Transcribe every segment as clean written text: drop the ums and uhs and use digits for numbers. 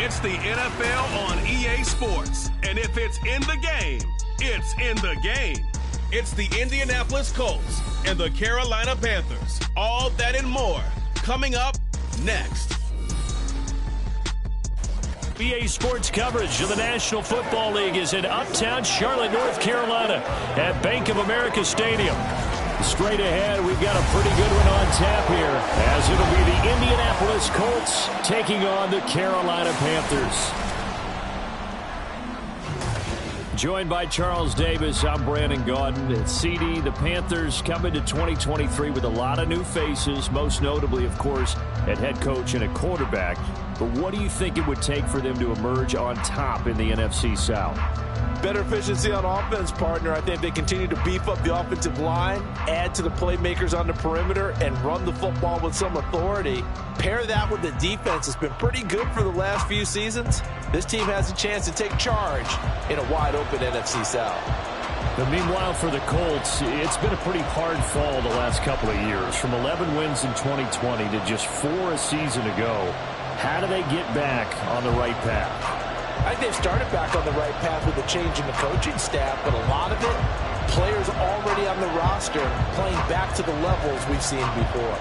It's the NFL on EA Sports. And if it's in the game, it's in the game. It's the Indianapolis Colts and the Carolina Panthers. All that and more coming up next. EA Sports coverage of the National Football League is in uptown Charlotte, North Carolina at Bank of America Stadium. Straight ahead, we've got a pretty good one on tap here, as it'll be the Indianapolis Colts taking on the Carolina Panthers. Joined by Charles Davis, I'm Brandon Gaudin. CD, the Panthers coming to 2023 with a lot of new faces, most notably, of course, at head coach and a quarterback. But what do you think it would take for them to emerge on top in the NFC South? Better efficiency on offense, partner. I think they continue to beef up the offensive line, add to the playmakers on the perimeter, and run the football with some authority. Pair that with the defense. It's been pretty good for the last few seasons. This team has a chance to take charge in a wide-open NFC South. But meanwhile, for the Colts, it's been a pretty hard fall the last couple of years. From 11 wins in 2020 to just 4 a season ago. How do they get back on the right path? I think they've started back on the right path with the change in the coaching staff, but a lot of it, players already on the roster playing back to the levels we've seen before.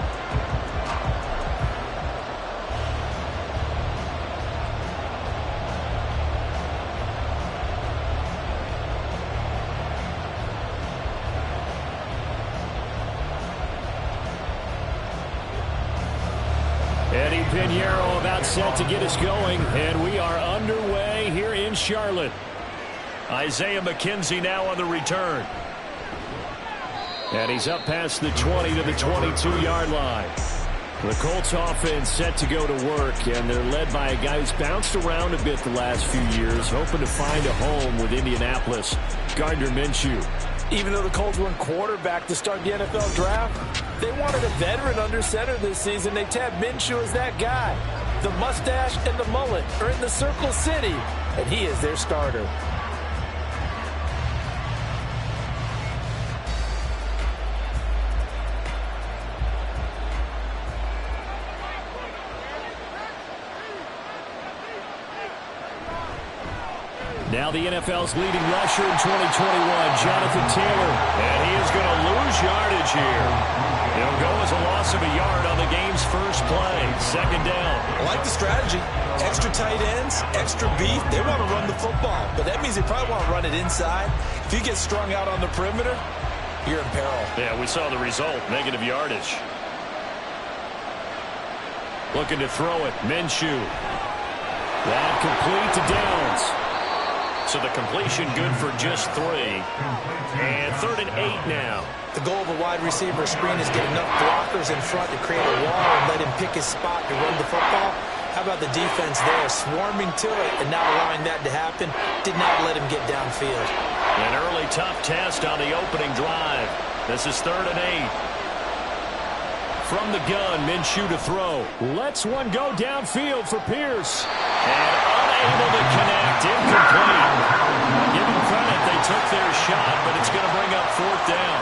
Eddie Pinheiro about set to get us going, and we are underway here in Charlotte. Isaiah McKenzie now on the return. And he's up past the 20 to the 22-yard line. The Colts offense set to go to work, and they're led by a guy who's bounced around a bit the last few years, hoping to find a home with Indianapolis, Gardner Minshew. Even though the Colts went quarterback to start the NFL draft, they wanted a veteran under center this season. They tabbed Minshew as that guy. The mustache and the mullet are in the Circle City, and he is their starter. Now the NFL's leading rusher in 2021, Jonathan Taylor. And he is going to lose yardage here. It'll go as a loss of a yard on the game's first play. Second down. I like the strategy. Extra tight ends, extra beef. They want to run the football, but that means they probably want to run it inside. If you get strung out on the perimeter, you're in peril. Yeah, we saw the result, negative yardage. Looking to throw it, Minshew. That complete to Downs. So the completion good for just 3. And 3rd and 8 now. The goal of a wide receiver screen is get enough blockers in front to create a wall and let him pick his spot to run the football. How about the defense there, swarming to it and not allowing that to happen? Did not let him get downfield. An early tough test on the opening drive. This is 3rd and 8. From the gun, Minshew to throw. Lets one go downfield for Pierce. And unable to connect. Incomplete. Give them credit. They took their shot, but it's going to bring up 4th down.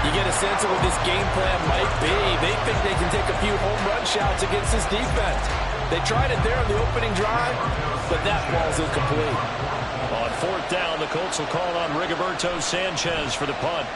You get a sense of what this game plan might be. They think they can take a few home run shots against this defense. They tried it there on the opening drive, but that ball's incomplete. On 4th down, the Colts will call on Rigoberto Sanchez for the punt.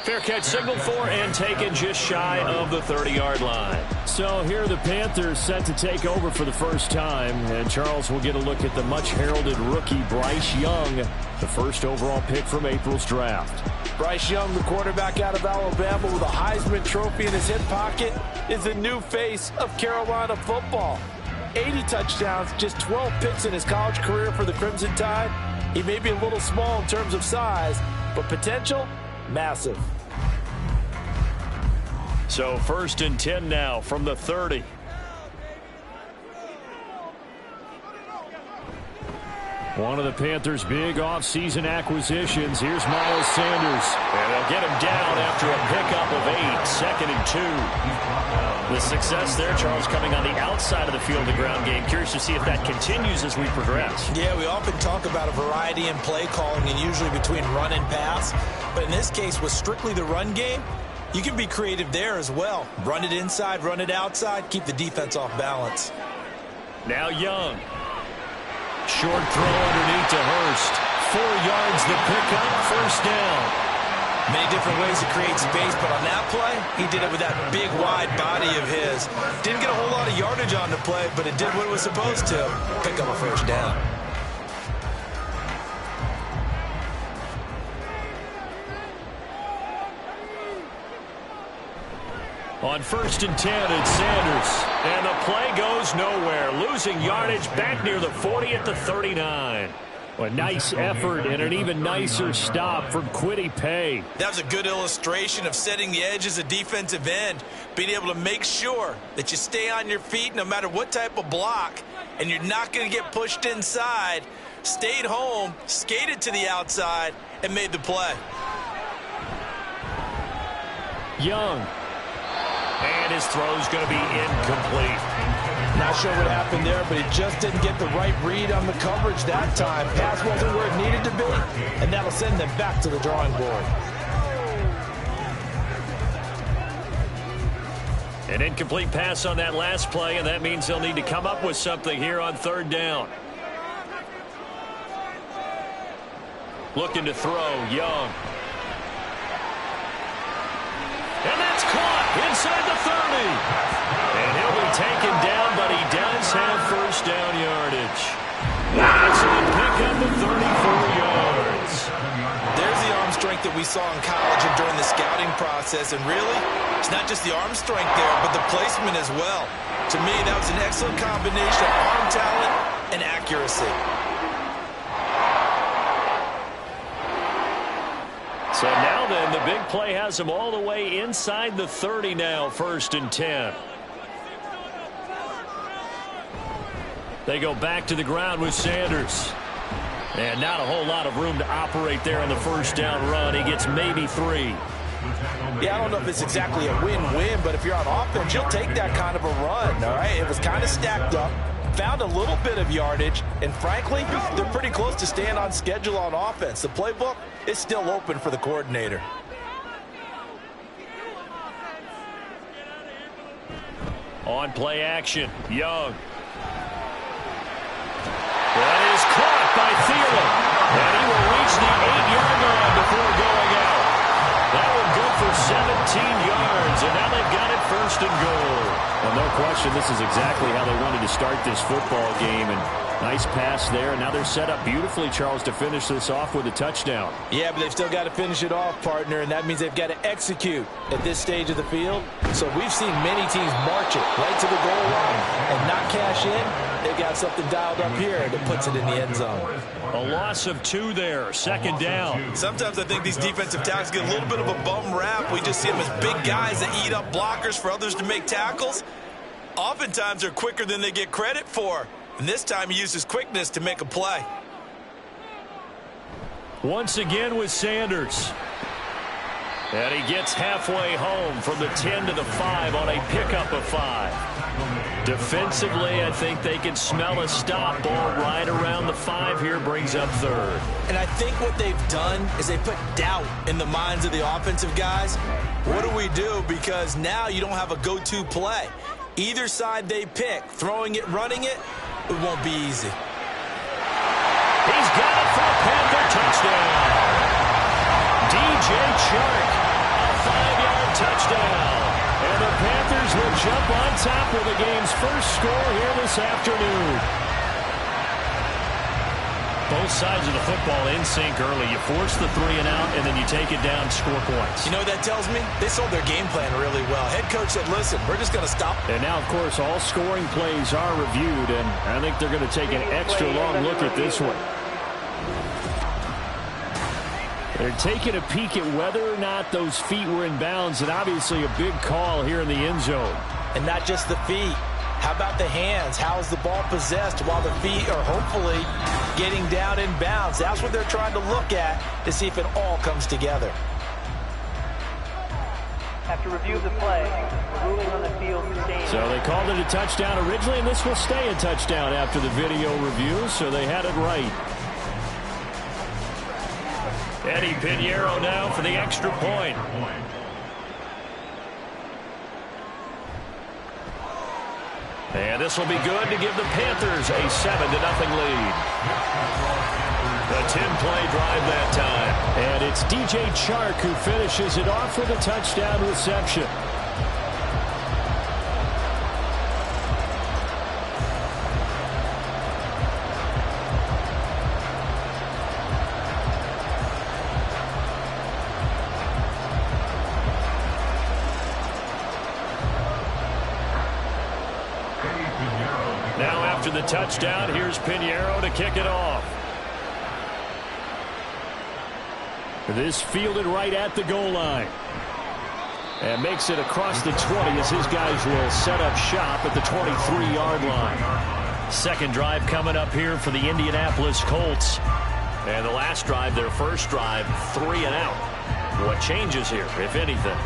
Fair catch signaled for and taken just shy of the 30-yard line. So here are the Panthers set to take over for the first time. And Charles will get a look at the much-heralded rookie Bryce Young, the first overall pick from April's draft. Bryce Young, the quarterback out of Alabama with a Heisman Trophy in his hip pocket, is the new face of Carolina football. 80 touchdowns, just 12 picks in his college career for the Crimson Tide. He may be a little small in terms of size, but potential, massive. So 1st and 10 now from the 30. One of the Panthers' big offseason acquisitions. Here's Miles Sanders. And they'll get him down after a pickup of 8. 2nd and 2. The success there, Charles, coming on the outside of the field, the ground game. Curious to see if that continues as we progress. Yeah, we often talk about a variety in play calling and usually between run and pass. But in this case, with strictly the run game, You can be creative there as well. Run it inside, run it outside, keep the defense off balance. Now Young. Short throw underneath to Hurst. 4 yards the pickup, first down. Many different ways to create space, but on that play, he did it with that big, wide body of his. Didn't get a whole lot of yardage on the play, but it did what it was supposed to. Pick up a first down. On 1st and 10, it's Sanders. And the play goes nowhere. Losing yardage back near the 40 at the 39. A nice effort and an even nicer stop from Kwity Paye. That was a good illustration of setting the edge as a defensive end, being able to make sure that you stay on your feet no matter what type of block, and you're not going to get pushed inside. Stayed home, skated to the outside, and made the play. Young. And his throw's going to be incomplete. Not sure what happened there, but he just didn't get the right read on the coverage that time. Pass wasn't where it needed to be, and that'll send them back to the drawing board. An incomplete pass on that last play, and that means they'll need to come up with something here on 3rd down. Looking to throw, Young. And that's caught inside the 30. And he'll be taken down, but he does have first down yardage. That's a pickup of 34 yards. There's the arm strength that we saw in college and during the scouting process. And really, it's not just the arm strength there, but the placement as well. To me, that was an excellent combination of arm talent and accuracy. So now then, the big play has them all the way inside the 30 now, 1st and 10. They go back to the ground with Sanders. And not a whole lot of room to operate there on the first down run. He gets maybe 3. Yeah, I don't know if it's exactly a win-win, but if you're on offense, you'll take that kind of a run, all right? It was kind of stacked up, found a little bit of yardage, and frankly, they're pretty close to staying on schedule on offense. The playbook is still open for the coordinator. On play action, Young. That is caught by Thielen. And he will reach the 8-yard line before going out. That will go for 17 yards, and now they've got it 1st and goal. Well, no question, this is exactly how they wanted to start this football game. And nice pass there. And now they're set up beautifully, Charles, to finish this off with a touchdown. Yeah, but they've still got to finish it off, partner, and that means they've got to execute at this stage of the field. So we've seen many teams march it right to the goal line and not cash in. They've got something dialed up here that puts it in the end zone. A loss of 2 there, 2nd down. Sometimes I think these defensive tackles get a little bit of a bum rap. We just see them as big guys that eat up blockers for others to make tackles. Oftentimes they're quicker than they get credit for. And this time he used his quickness to make a play. Once again with Sanders. And he gets halfway home from the 10 to the 5 on a pickup of 5. Defensively, I think they can smell a stop ball right around the 5 here, brings up 3rd. And I think what they've done is they put doubt in the minds of the offensive guys. What do we do? Because now you don't have a go-to play. Either side they pick, throwing it, running it, it won't be easy. He's got it for a Panther touchdown. DJ Chark, a 5-yard touchdown. And the Panthers will jump on top with the game's first score here this afternoon. Both sides of the football in sync early. You force the 3 and out, and then you take it down, score points. You know what that tells me? They sold their game plan really well. Head coach said, listen, we're just going to stop. And now, of course, all scoring plays are reviewed, and I think they're going to take an extra long look at this one. They're taking a peek at whether or not those feet were in bounds, and obviously a big call here in the end zone. And not just the feet. How about the hands? How is the ball possessed while the feet are hopefully getting down in bounds? That's what they're trying to look at to see if it all comes together. After review of the play, the ruling on the field stands. So they called it a touchdown originally, and this will stay a touchdown after the video review, so they had it right. Eddie Pinheiro now for the extra point. And this will be good to give the Panthers a 7-0 lead. A 10-play drive that time. And it's DJ Chark who finishes it off with a touchdown reception. Now after the touchdown, here's Pinheiro to kick it off. This fielded right at the goal line. And makes it across the 20 as his guys will set up shop at the 23-yard line. Second drive coming up here for the Indianapolis Colts. And the last drive, their first drive, 3 and out. What changes here, if anything?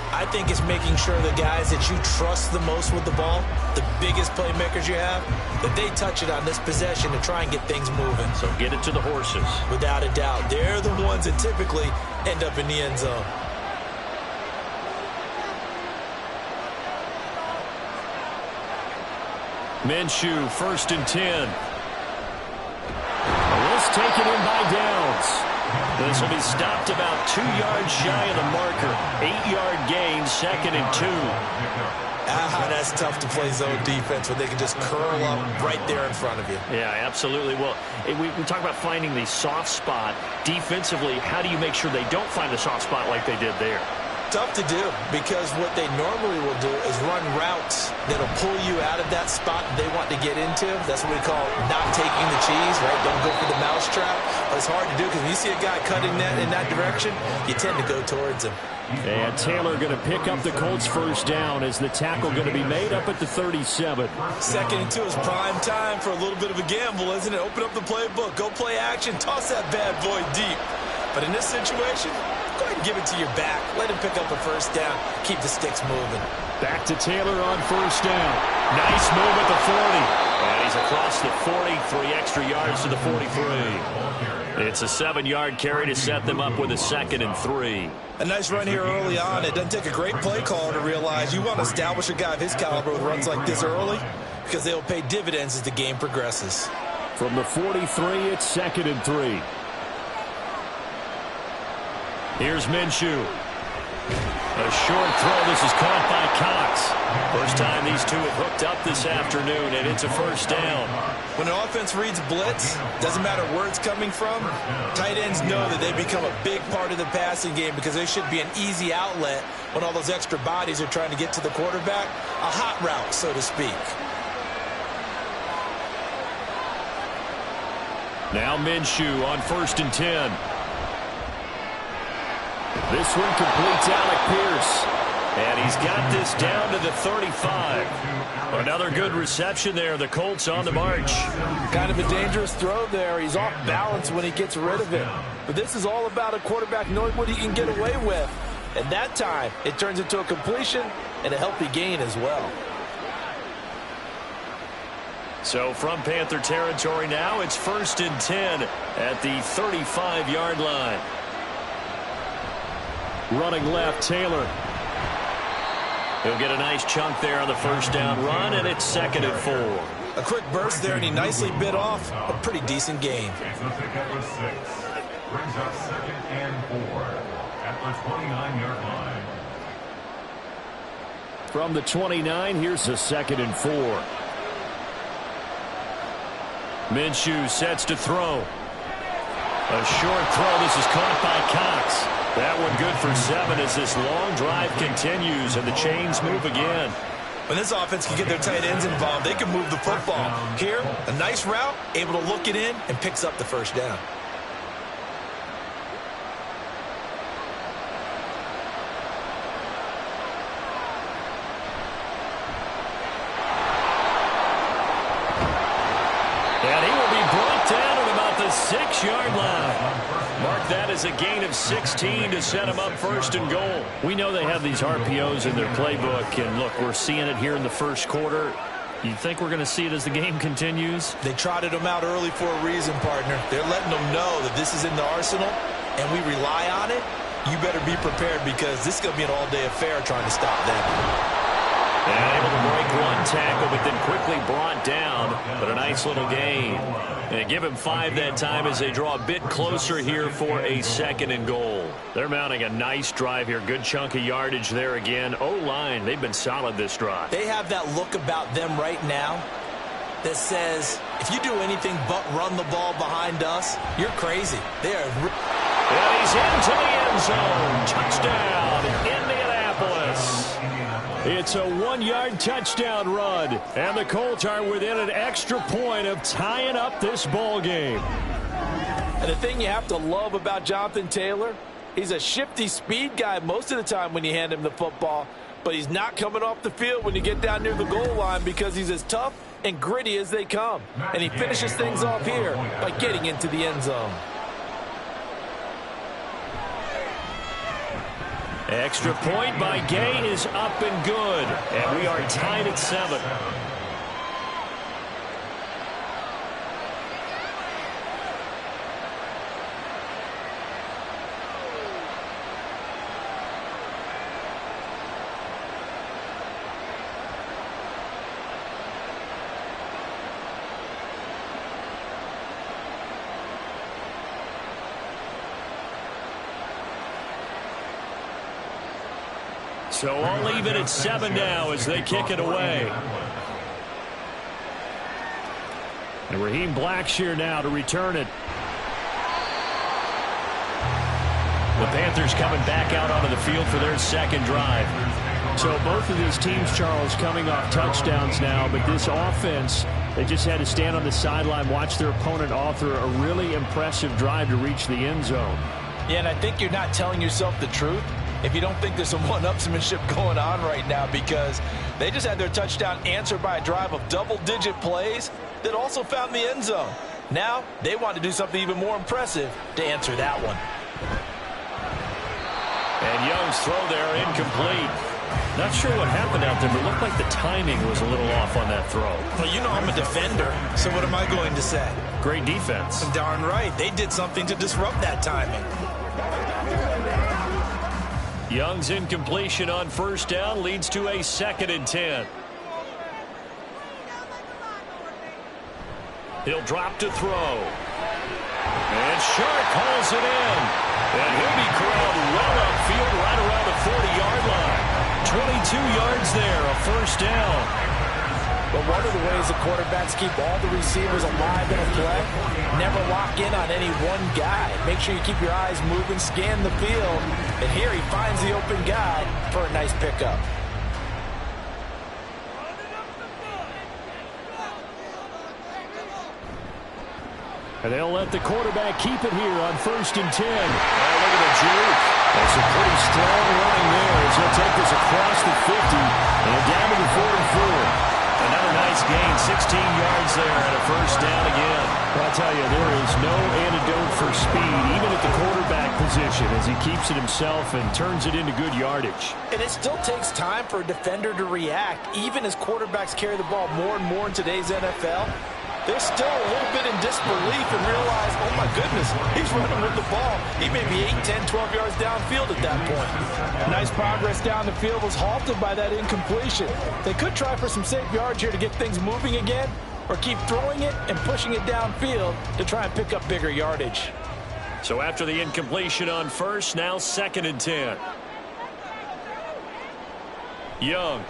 I think it's making sure the guys that you trust the most with the ball, the biggest playmakers you have, that they touch it on this possession to try and get things moving. So get it to the horses. Without a doubt. They're the ones that typically end up in the end zone. Minshew, 1st and 10. This taken in by Downs. This will be stopped about 2 yards shy of the marker. 8-yard gain, 2nd and 2. That's tough to play zone defense when they can just curl up right there in front of you. Yeah, absolutely. Well, we talk about finding the soft spot. Defensively, how do you make sure they don't find the soft spot like they did there? Tough to do, because what they normally will do is run routes that'll pull you out of that spot they want to get into. That's what we call not taking the cheese, right? Don't go for the mousetrap. But it's hard to do because when you see a guy cutting that in that direction, you tend to go towards him. And Taylor going to pick up the Colts first down as the tackle going to be made up at the 37. 2nd and 2 is prime time for a little bit of a gamble, isn't it? Open up the playbook, go play action, toss that bad boy deep. But in this situation, go ahead and give it to your back. Let him pick up a first down. Keep the sticks moving. Back to Taylor on first down. Nice move at the 40. And he's across the 40, 3 extra yards to the 43. It's a 7-yard carry to set them up with a 2nd and 3. A nice run here early on. It doesn't take a great play caller to realize you want to establish a guy of his caliber with runs like this early, because they'll pay dividends as the game progresses. From the 43, it's 2nd and 3. Here's Minshew. A short throw. This is caught by Cox. First time these two have hooked up this afternoon, and it's a first down. When an offense reads blitz, doesn't matter where it's coming from, tight ends know that they become a big part of the passing game because they should be an easy outlet when all those extra bodies are trying to get to the quarterback. A hot route, so to speak. Now Minshew on 1st and 10. This one completes Alec Pierce. And he's got this down to the 35. Another good reception there. The Colts on the march. Kind of a dangerous throw there. He's off balance when he gets rid of it. But this is all about a quarterback knowing what he can get away with. And that time, it turns into a completion and a healthy gain as well. So from Panther territory now, it's 1st and 10 at the 35-yard line. Running left, Taylor. He'll get a nice chunk there on the first down run, and it's 2nd and 4. A quick burst there, and he nicely bit off a pretty decent gain. Brings up 2nd and 4 at the 29-yard line. From the 29, here's a 2nd and 4. Minshew sets to throw. A short throw. This is caught by Cox. That one good for 7 as this long drive continues and the chains move again. When this offense can get their tight ends involved, they can move the football. Here, a nice route, able to look it in, and picks up the first down. And he will be brought down at about the 6-yard line. Mark that as a gain of 16 to set him up 1st and goal. We know they have these RPOs in their playbook, and look, we're seeing it here in the first quarter. You think we're going to see it as the game continues? They trotted them out early for a reason, partner. They're letting them know that this is in the arsenal, and we rely on it. You better be prepared because this is going to be an all-day affair trying to stop them. And able to break one tackle, but then quickly brought down. But a nice little gain. And give him 5 that time as they draw a bit closer here for a 2nd and goal. They're mounting a nice drive here. Good chunk of yardage there again. O-line, they've been solid this drive. They have that look about them right now that says, if you do anything but run the ball behind us, you're crazy. They are. And he's into the end zone. Touchdown, Indianapolis. It's a 1-yard touchdown run, and the Colts are within an extra point of tying up this ball game. And the thing you have to love about Jonathan Taylor, he's a shifty speed guy most of the time when you hand him the football, but he's not coming off the field when you get down near the goal line because he's as tough and gritty as they come. And he finishes things off here by getting into the end zone. Extra point by Gay is up and good. And we are tied at 7. So all even at 7 now as they kick it away. And Raheem Blackshear now to return it. The Panthers coming back out onto the field for their 2nd drive. So both of these teams, Charles, coming off touchdowns now, but this offense, they just had to stand on the sideline, watch their opponent author a really impressive drive to reach the end zone. Yeah, and I think you're not telling yourself the truth if you don't think there's some one-upsmanship going on right now, because they just had their touchdown answered by a drive of double-digit plays that also found the end zone. Now they want to do something even more impressive to answer that one. And Young's throw there incomplete. Not sure what happened out there, but it looked like the timing was a little off on that throw. Well, you know I'm a defender, so what am I going to say? Great defense. Darn right. They did something to disrupt that timing. Young's incompletion on 1st down leads to a 2nd and 10. He'll drop to throw. And Shark hauls it in. And he'll be corralled well upfield right around the 40-yard line. 22 yards there, a 1st down. But one of the ways the quarterbacks keep all the receivers alive in a play, never lock in on any one guy. Make sure you keep your eyes moving, scan the field. And here he finds the open guy for a nice pickup. And they'll let the quarterback keep it here on 1st and 10. Oh, look at the juke. That's a pretty strong line there as he'll take this across the 50 and down to the 44. Another nice gain, 16 yards there and a 1st down again. Well, I'll tell you, there is no antidote for speed, even at the quarterback position, as he keeps it himself and turns it into good yardage. And it still takes time for a defender to react, even as quarterbacks carry the ball more and more in today's NFL. They're still a little bit in disbelief and realize, oh my goodness, he's running with the ball. He may be 8, 10, 12 yards downfield at that point. Nice progress down the field was halted by that incompletion. They could try for some safe yards here to get things moving again, or keep throwing it and pushing it downfield to try and pick up bigger yardage. So after the incompletion on 1st, now 2nd and 10. Young.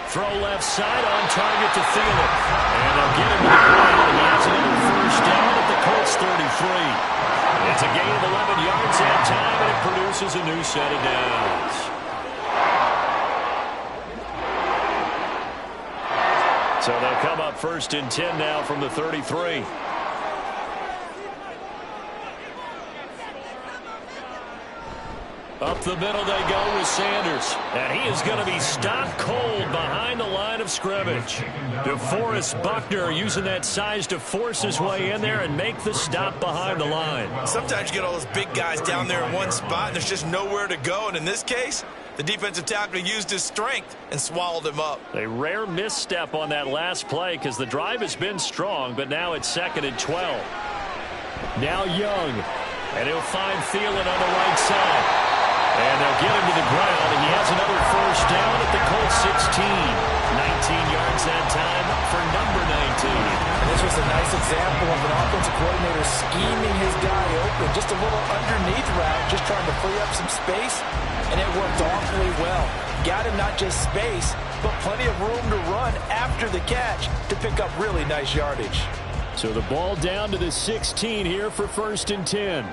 Throw left side on target to Thielen. And they'll get him to the ground, and that's another 1st down at the Colts 33. It's a gain of 11 yards that time, and it produces a new set of downs. So they'll come up 1st and 10 now from the 33. Up the middle they go with Sanders. And he is going to be stopped cold behind the line of scrimmage. DeForest Buckner using that size to force his way in there and make the stop behind the line. Sometimes you get all those big guys down there in one spot and there's just nowhere to go. And in this case, the defensive tackle used his strength and swallowed him up. A rare misstep on that last play because the drive has been strong, but now it's 2nd and 12. Now Young. And he'll find Thielen on the right side. And they'll get him to the ground, and he has another first down at the Colts 16. 19 yards that time for number 19. And this was a nice example of an offensive coordinator scheming his guy open. Just a little underneath route, just trying to free up some space, and it worked awfully well. Got him not just space, but plenty of room to run after the catch to pick up really nice yardage. So the ball down to the 16 here for 1st and 10.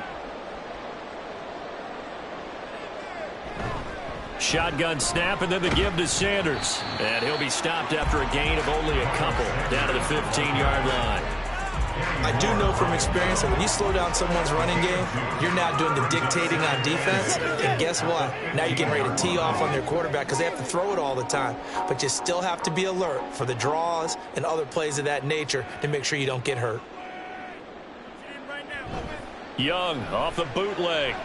Shotgun snap, and then the give to Sanders. And he'll be stopped after a gain of only a couple, down to the 15-yard line. I do know from experience that when you slow down someone's running game, you're now doing the dictating on defense. And guess what? Now you're getting ready to tee off on their quarterback because they have to throw it all the time. But you still have to be alert for the draws and other plays of that nature to make sure you don't get hurt. Young off the bootleg.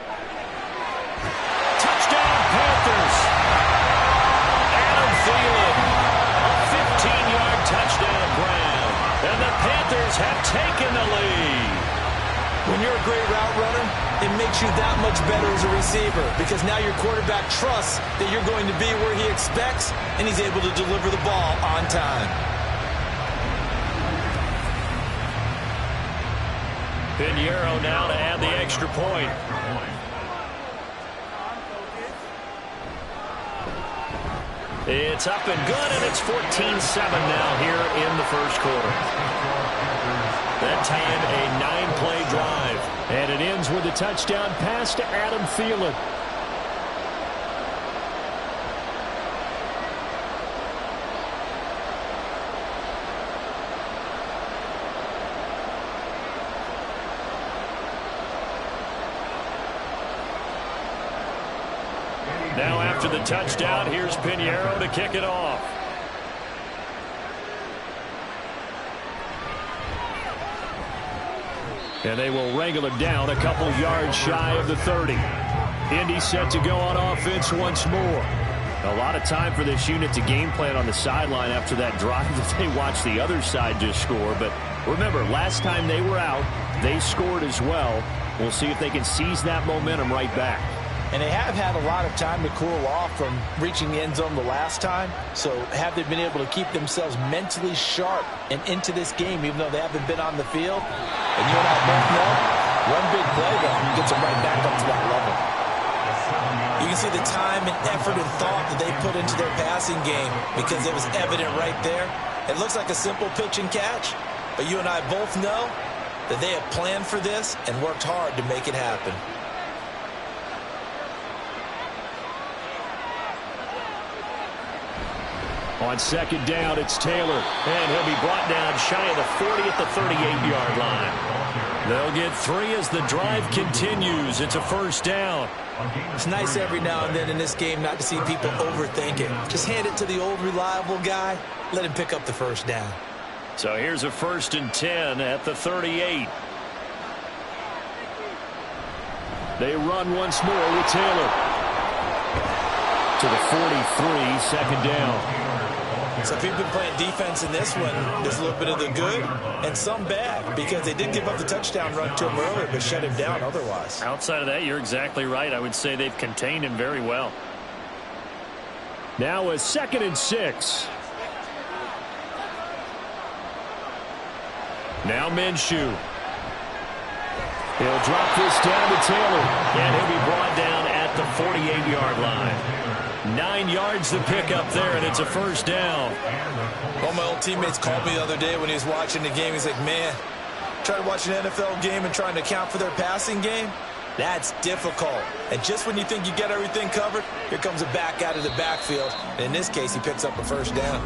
Touchdown, Panthers. Adam Thielen, a 15-yard touchdown grab. And the Panthers have taken the lead. When you're a great route runner, it makes you that much better as a receiver because now your quarterback trusts that you're going to be where he expects, and he's able to deliver the ball on time. Pinheiro now to add the extra point. It's up and good, and it's 14-7 now here in the first quarter. That time, a 9-play drive. And it ends with a touchdown pass to Adam Thielen. Now after the touchdown, here's Pinheiro to kick it off. And they will wrangle him down a couple yards shy of the 30. Indy set to go on offense once more. A lot of time for this unit to game plan on the sideline after that drive that they watched the other side just score. But remember, last time they were out, they scored as well. We'll see if they can seize that momentum right back. And they have had a lot of time to cool off from reaching the end zone the last time. So have they been able to keep themselves mentally sharp and into this game, even though they haven't been on the field? And you and I both know, one big play, though, gets them right back up to that level. You can see the time and effort and thought that they put into their passing game because it was evident right there. It looks like a simple pitch and catch, but you and I both know that they have planned for this and worked hard to make it happen. On second down, it's Taylor, and he'll be brought down shy of the 40 at the 38-yard line. They'll get 3 as the drive continues. It's a first down. It's nice every now and then in this game not to see people overthink it. Just hand it to the old reliable guy. Let him pick up the first down. So here's a 1st and 10 at the 38. They run once more with Taylor. To the 43, second down. So if you've been playing defense in this one, there's a little bit of the good and some bad because they did give up the touchdown run to him earlier but shut him down otherwise. Outside of that, you're exactly right. I would say they've contained him very well. Now a 2nd and 6. Now Minshew. He'll drop this down to Taylor, and he'll be brought down at the 48-yard line. 9 yards to pick up there, and it's a first down. One of my old teammates called me the other day when he was watching the game. He's like, man, trying to watch an NFL game and trying to account for their passing game, that's difficult. And just when you think you get everything covered, here comes a back out of the backfield. And in this case, he picks up a first down.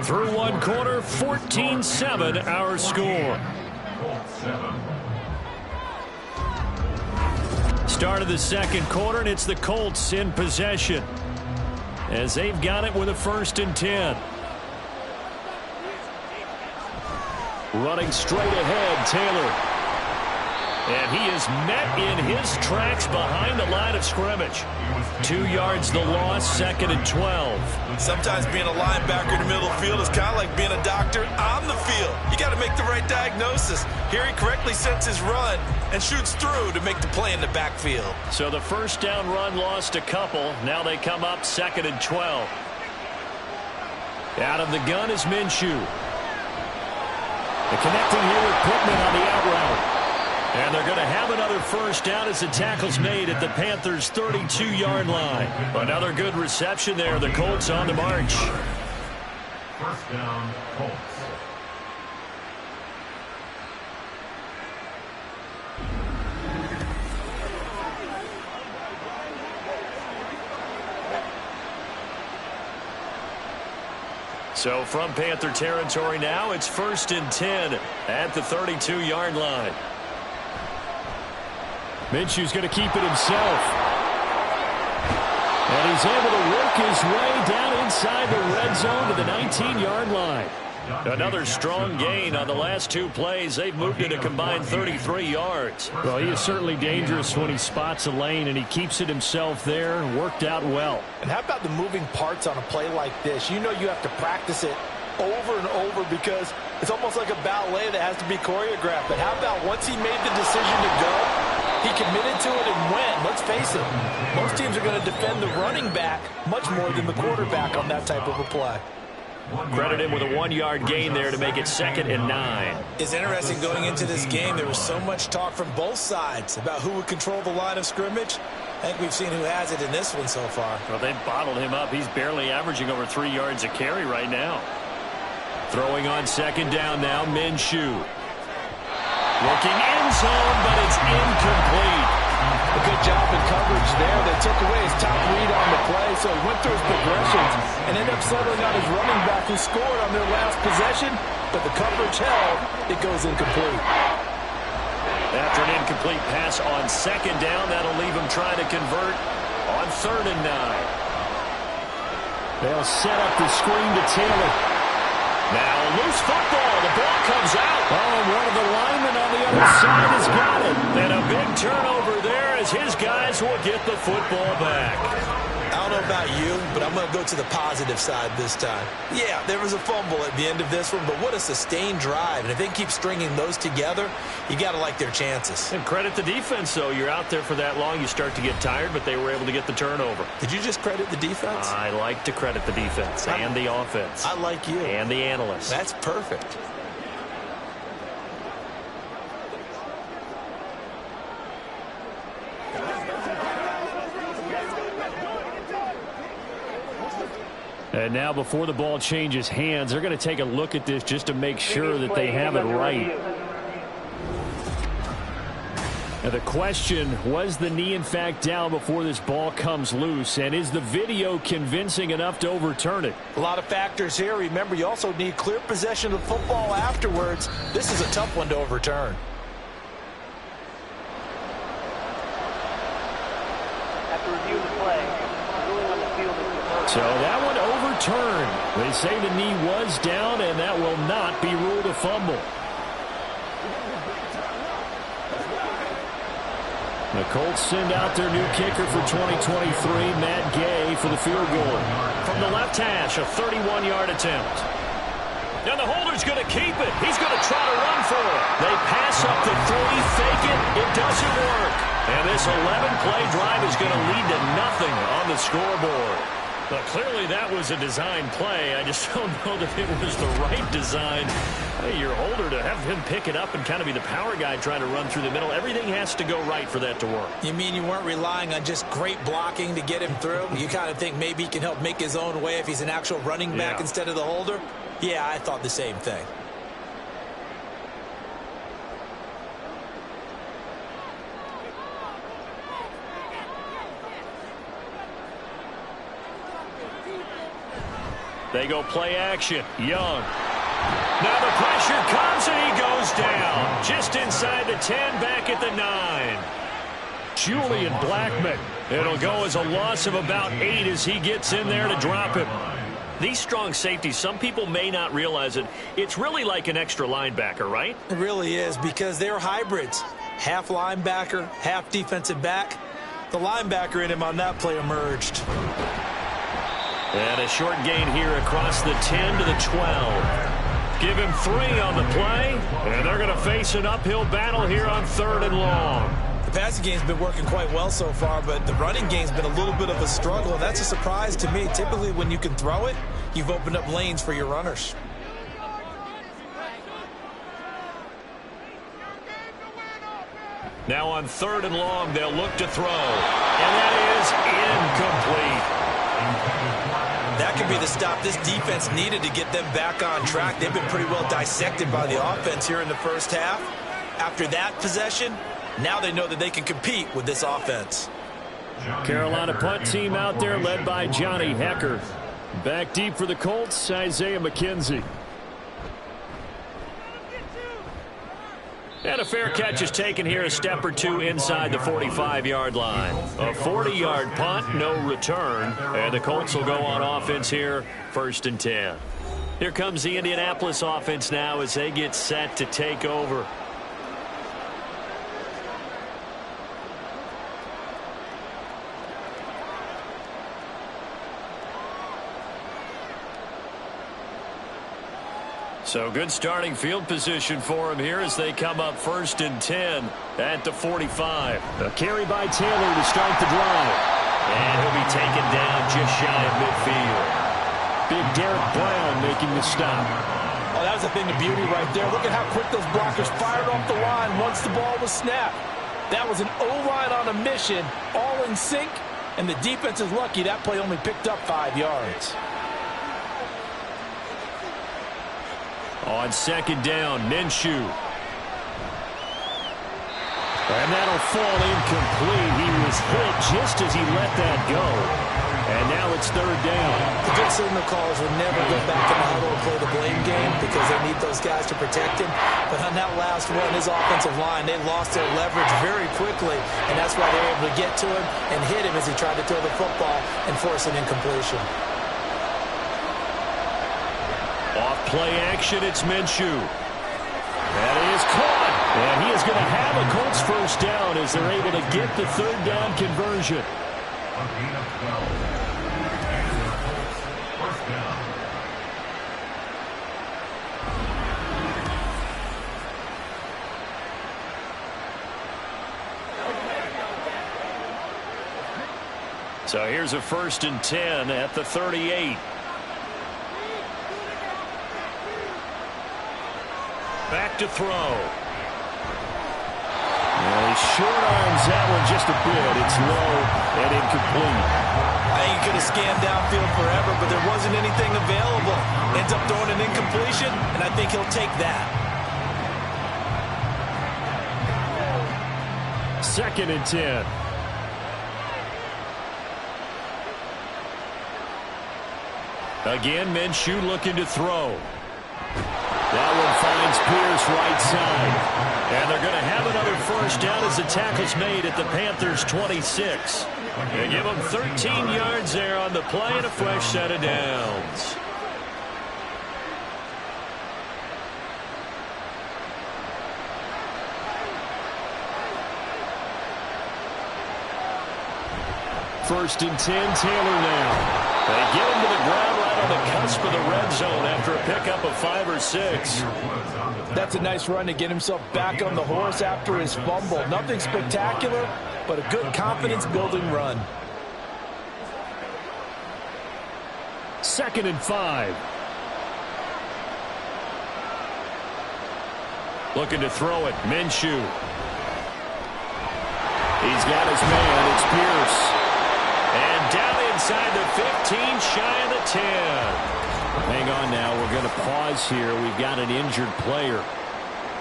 Through one quarter, 14-7 our score. Start of the second quarter, and it's the Colts in possession as they've got it with a 1st and 10. Running straight ahead, Taylor. And he is met in his tracks behind the line of scrimmage. 2 yards the loss, 2nd and 12. Sometimes being a linebacker in the middle of the field is kind of like being a doctor on the field. You got to make the right diagnosis. Here he correctly sets his run and shoots through to make the play in the backfield. So the first down run lost a couple. Now they come up 2nd and 12. Out of the gun is Minshew. The connecting here with Pittman on the out route. And they're going to have another first down as the tackle's made at the Panthers' 32-yard line. Another good reception there. The Colts on the march. First down, Colts. So from Panther territory now, it's 1st and 10 at the 32-yard line. Minshew's going to keep it himself. And he's able to work his way down inside the red zone to the 19-yard line. Another strong gain on the last 2 plays. They've moved it a combined 33 yards. Well, he is certainly dangerous when he spots a lane, and he keeps it himself there. Worked out well. And how about the moving parts on a play like this? You know you have to practice it over and over because it's almost like a ballet that has to be choreographed. But how about once he made the decision to go, he committed to it and went. Let's face it, most teams are going to defend the running back much more than the quarterback on that type of a play. Credit him with a 1-yard gain there to make it 2nd and 9. It's interesting going into this game. There was so much talk from both sides about who would control the line of scrimmage. I think we've seen who has it in this one so far. Well, they've bottled him up. He's barely averaging over 3 yards a carry right now. Throwing on 2nd down now, Minshew. Looking end zone, but it's incomplete. A good job in coverage there. They took away his top read on the play, so he went through his progressions and ended up settling on his running back who scored on their last possession, but the coverage held. It goes incomplete. After an incomplete pass on 2nd down, that'll leave him trying to convert on 3rd and 9. They'll set up the screen to Taylor. Now loose football. The ball comes out. Oh, one of the linemen on the other side has got it. And a big turnover there as his guys will get the football back. I don't know about you, but I'm going to go to the positive side this time. Yeah, there was a fumble at the end of this one, but what a sustained drive. And if they keep stringing those together, you got to like their chances. And credit the defense, though. You're out there for that long, you start to get tired, but they were able to get the turnover. Did you just credit the defense? I like to credit the defense and the offense. I like you. And the analysts. That's perfect. And now before the ball changes hands, they're going to take a look at this just to make sure that they have it right. Now the question, was the knee in fact down before this ball comes loose? And is the video convincing enough to overturn it? A lot of factors here. Remember, you also need clear possession of the football afterwards. This is a tough one to overturn. After reviewing the play, ruling on the field is reversed. So that one overturned. They say the knee was down, and that will not be ruled a fumble. The Colts send out their new kicker for 2023, Matt Gay, for the field goal. From the left hash, a 31-yard attempt. Now the holder's going to keep it. He's going to try to run for it. They pass up the 3, fake it. It doesn't work. And this 11-play drive is going to lead to nothing on the scoreboard. But clearly that was a design play. I just don't know that it was the right design. Hey, your holder to have him pick it up and kind of be the power guy trying to run through the middle. Everything has to go right for that to work. You mean you weren't relying on just great blocking to get him through? You kind of think maybe he can help make his own way if he's an actual running back instead of the holder? Yeah, I thought the same thing. They go play action. Young. Now the pressure comes and he goes down. Just inside the 10, back at the 9. Julian Blackmon. It'll go as a loss of about 8 as he gets in there to drop him. These strong safeties, some people may not realize it. It's really like an extra linebacker, right? It really is, because they're hybrids. half linebacker, half defensive back. The linebacker in him on that play emerged. And a short gain here across the 10 to the 12. Give him 3 on the play, and they're going to face an uphill battle here on 3rd and long. The passing game's been working quite well so far, but the running game's been a little bit of a struggle, and that's a surprise to me. Typically, when you can throw it, you've opened up lanes for your runners. Now on 3rd and long, they'll look to throw. And that is incomplete. That could be the stop this defense needed to get them back on track. They've been pretty well dissected by the offense here in the first half. After that possession, now they know that they can compete with this offense. Carolina punt team out there led by Johnny Hecker. Back deep for the Colts, Isaiah McKenzie. And a fair catch is taken here a step or 2 inside the 45-yard line. A 40-yard punt, no return. And the Colts will go on offense here, 1st and 10. Here comes the Indianapolis offense now as they get set to take over. So good starting field position for him here as they come up 1st and 10 at the 45. A carry by Taylor to start the drive. And he'll be taken down just shy of midfield. Big Derek Brown making the stop. Oh, that was a thing of beauty right there. Look at how quick those blockers fired off the line once the ball was snapped. That was an O-line on a mission, all in sync, and the defense is lucky that play only picked up 5 yards. On 2nd down, Minshew. And that'll fall incomplete. He was hit just as he let that go. And now it's 3rd down. The good signal callers will never go back in the huddle and play the blame game because they need those guys to protect him. But on that last one, his offensive line, they lost their leverage very quickly, and that's why they were able to get to him and hit him as he tried to throw the football and force an incompletion. Off play action, it's Minshew. That is caught. And he is going to have a Colts 1st down as they're able to get the 3rd down conversion. So here's a 1st and 10 at the 38. Back to throw. Well, he short arms that one just a bit. It's low and incomplete. I think he could have scanned downfield forever, but there wasn't anything available. Ends up throwing an incompletion, and I think he'll take that. 2nd and 10. Again, Minshew looking to throw. That one finds Pierce right side. And they're going to have another 1st down as the tackle's made at the Panthers' 26. They give them 13 yards there on the play and a fresh set of downs. First and 10, Taylor now. They get him to the ground right on the cusp of the red zone after a pickup of 5 or 6. That's a nice run to get himself back on the horse after his fumble. Nothing spectacular, but a good confidence-building run. 2nd and 5. Looking to throw it, Minshew. He's got his man, it's Pierce. And down inside the 15, shy of the 10. Hang on now, we're going to pause here. We've got an injured player.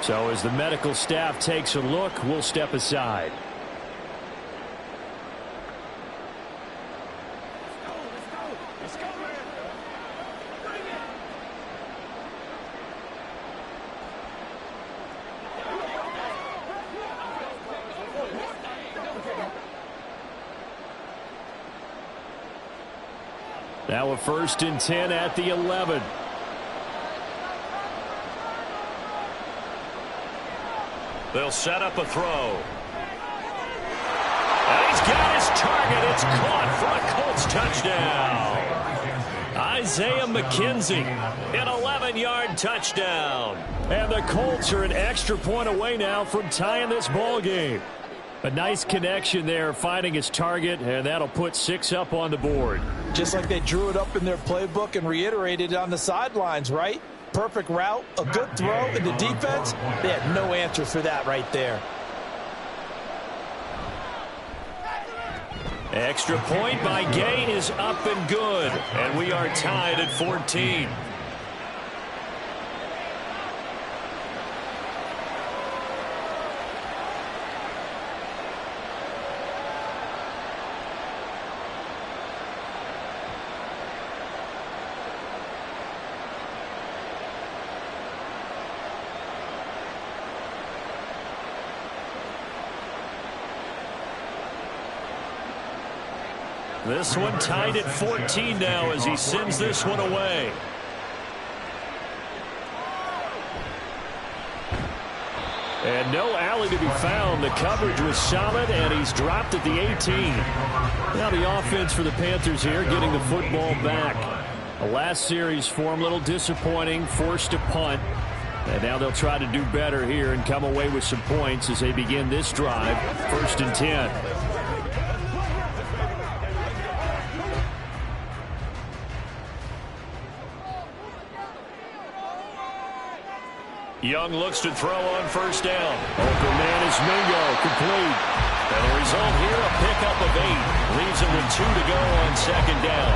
So as the medical staff takes a look, we'll step aside. Now a 1st and 10 at the 11. They'll set up a throw. And he's got his target. It's caught for a Colts touchdown. Isaiah McKenzie, an 11-yard touchdown. And the Colts are an extra point away now from tying this ball game. A nice connection there, finding his target, and that'll put 6 up on the board. Just like they drew it up in their playbook and reiterated it on the sidelines, right? Perfect route, a good throw, and the defense, they had no answer for that right there. Extra point by Gain is up and good, and we are tied at 14. This one tied at 14 now as he sends this one away. And no alley to be found. The coverage was solid, and he's dropped at the 18. Now the offense for the Panthers here, getting the football back. The last series for him, a little disappointing, forced to punt. And now they'll try to do better here and come away with some points as they begin this drive. 1st and 10. Young looks to throw on 1st down. Open man is Mingo, complete. And the result here, a pickup of 8. Leaves him with 2 to go on 2nd down.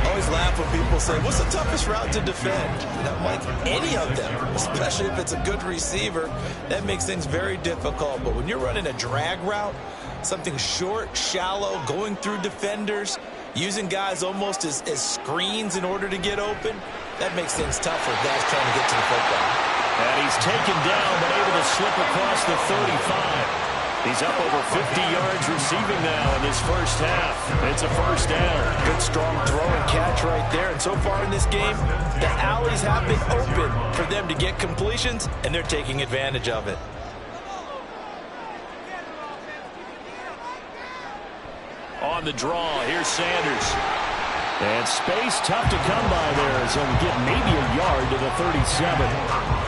I always laugh when people say, what's the toughest route to defend? Like any of them, especially if it's a good receiver, that makes things very difficult. But when you're running a drag route, something short, shallow, going through defenders, using guys almost as screens in order to get open, that makes things tough for guys trying to get to the football. And he's taken down, but able to slip across the 35. He's up over 50 yards receiving now in this first half. It's a 1st down. Good strong throw and catch right there. And so far in this game, the alleys have been open for them to get completions, and they're taking advantage of it. On the draw, here's Sanders. And space tough to come by there as he'll get maybe a yard to the 37.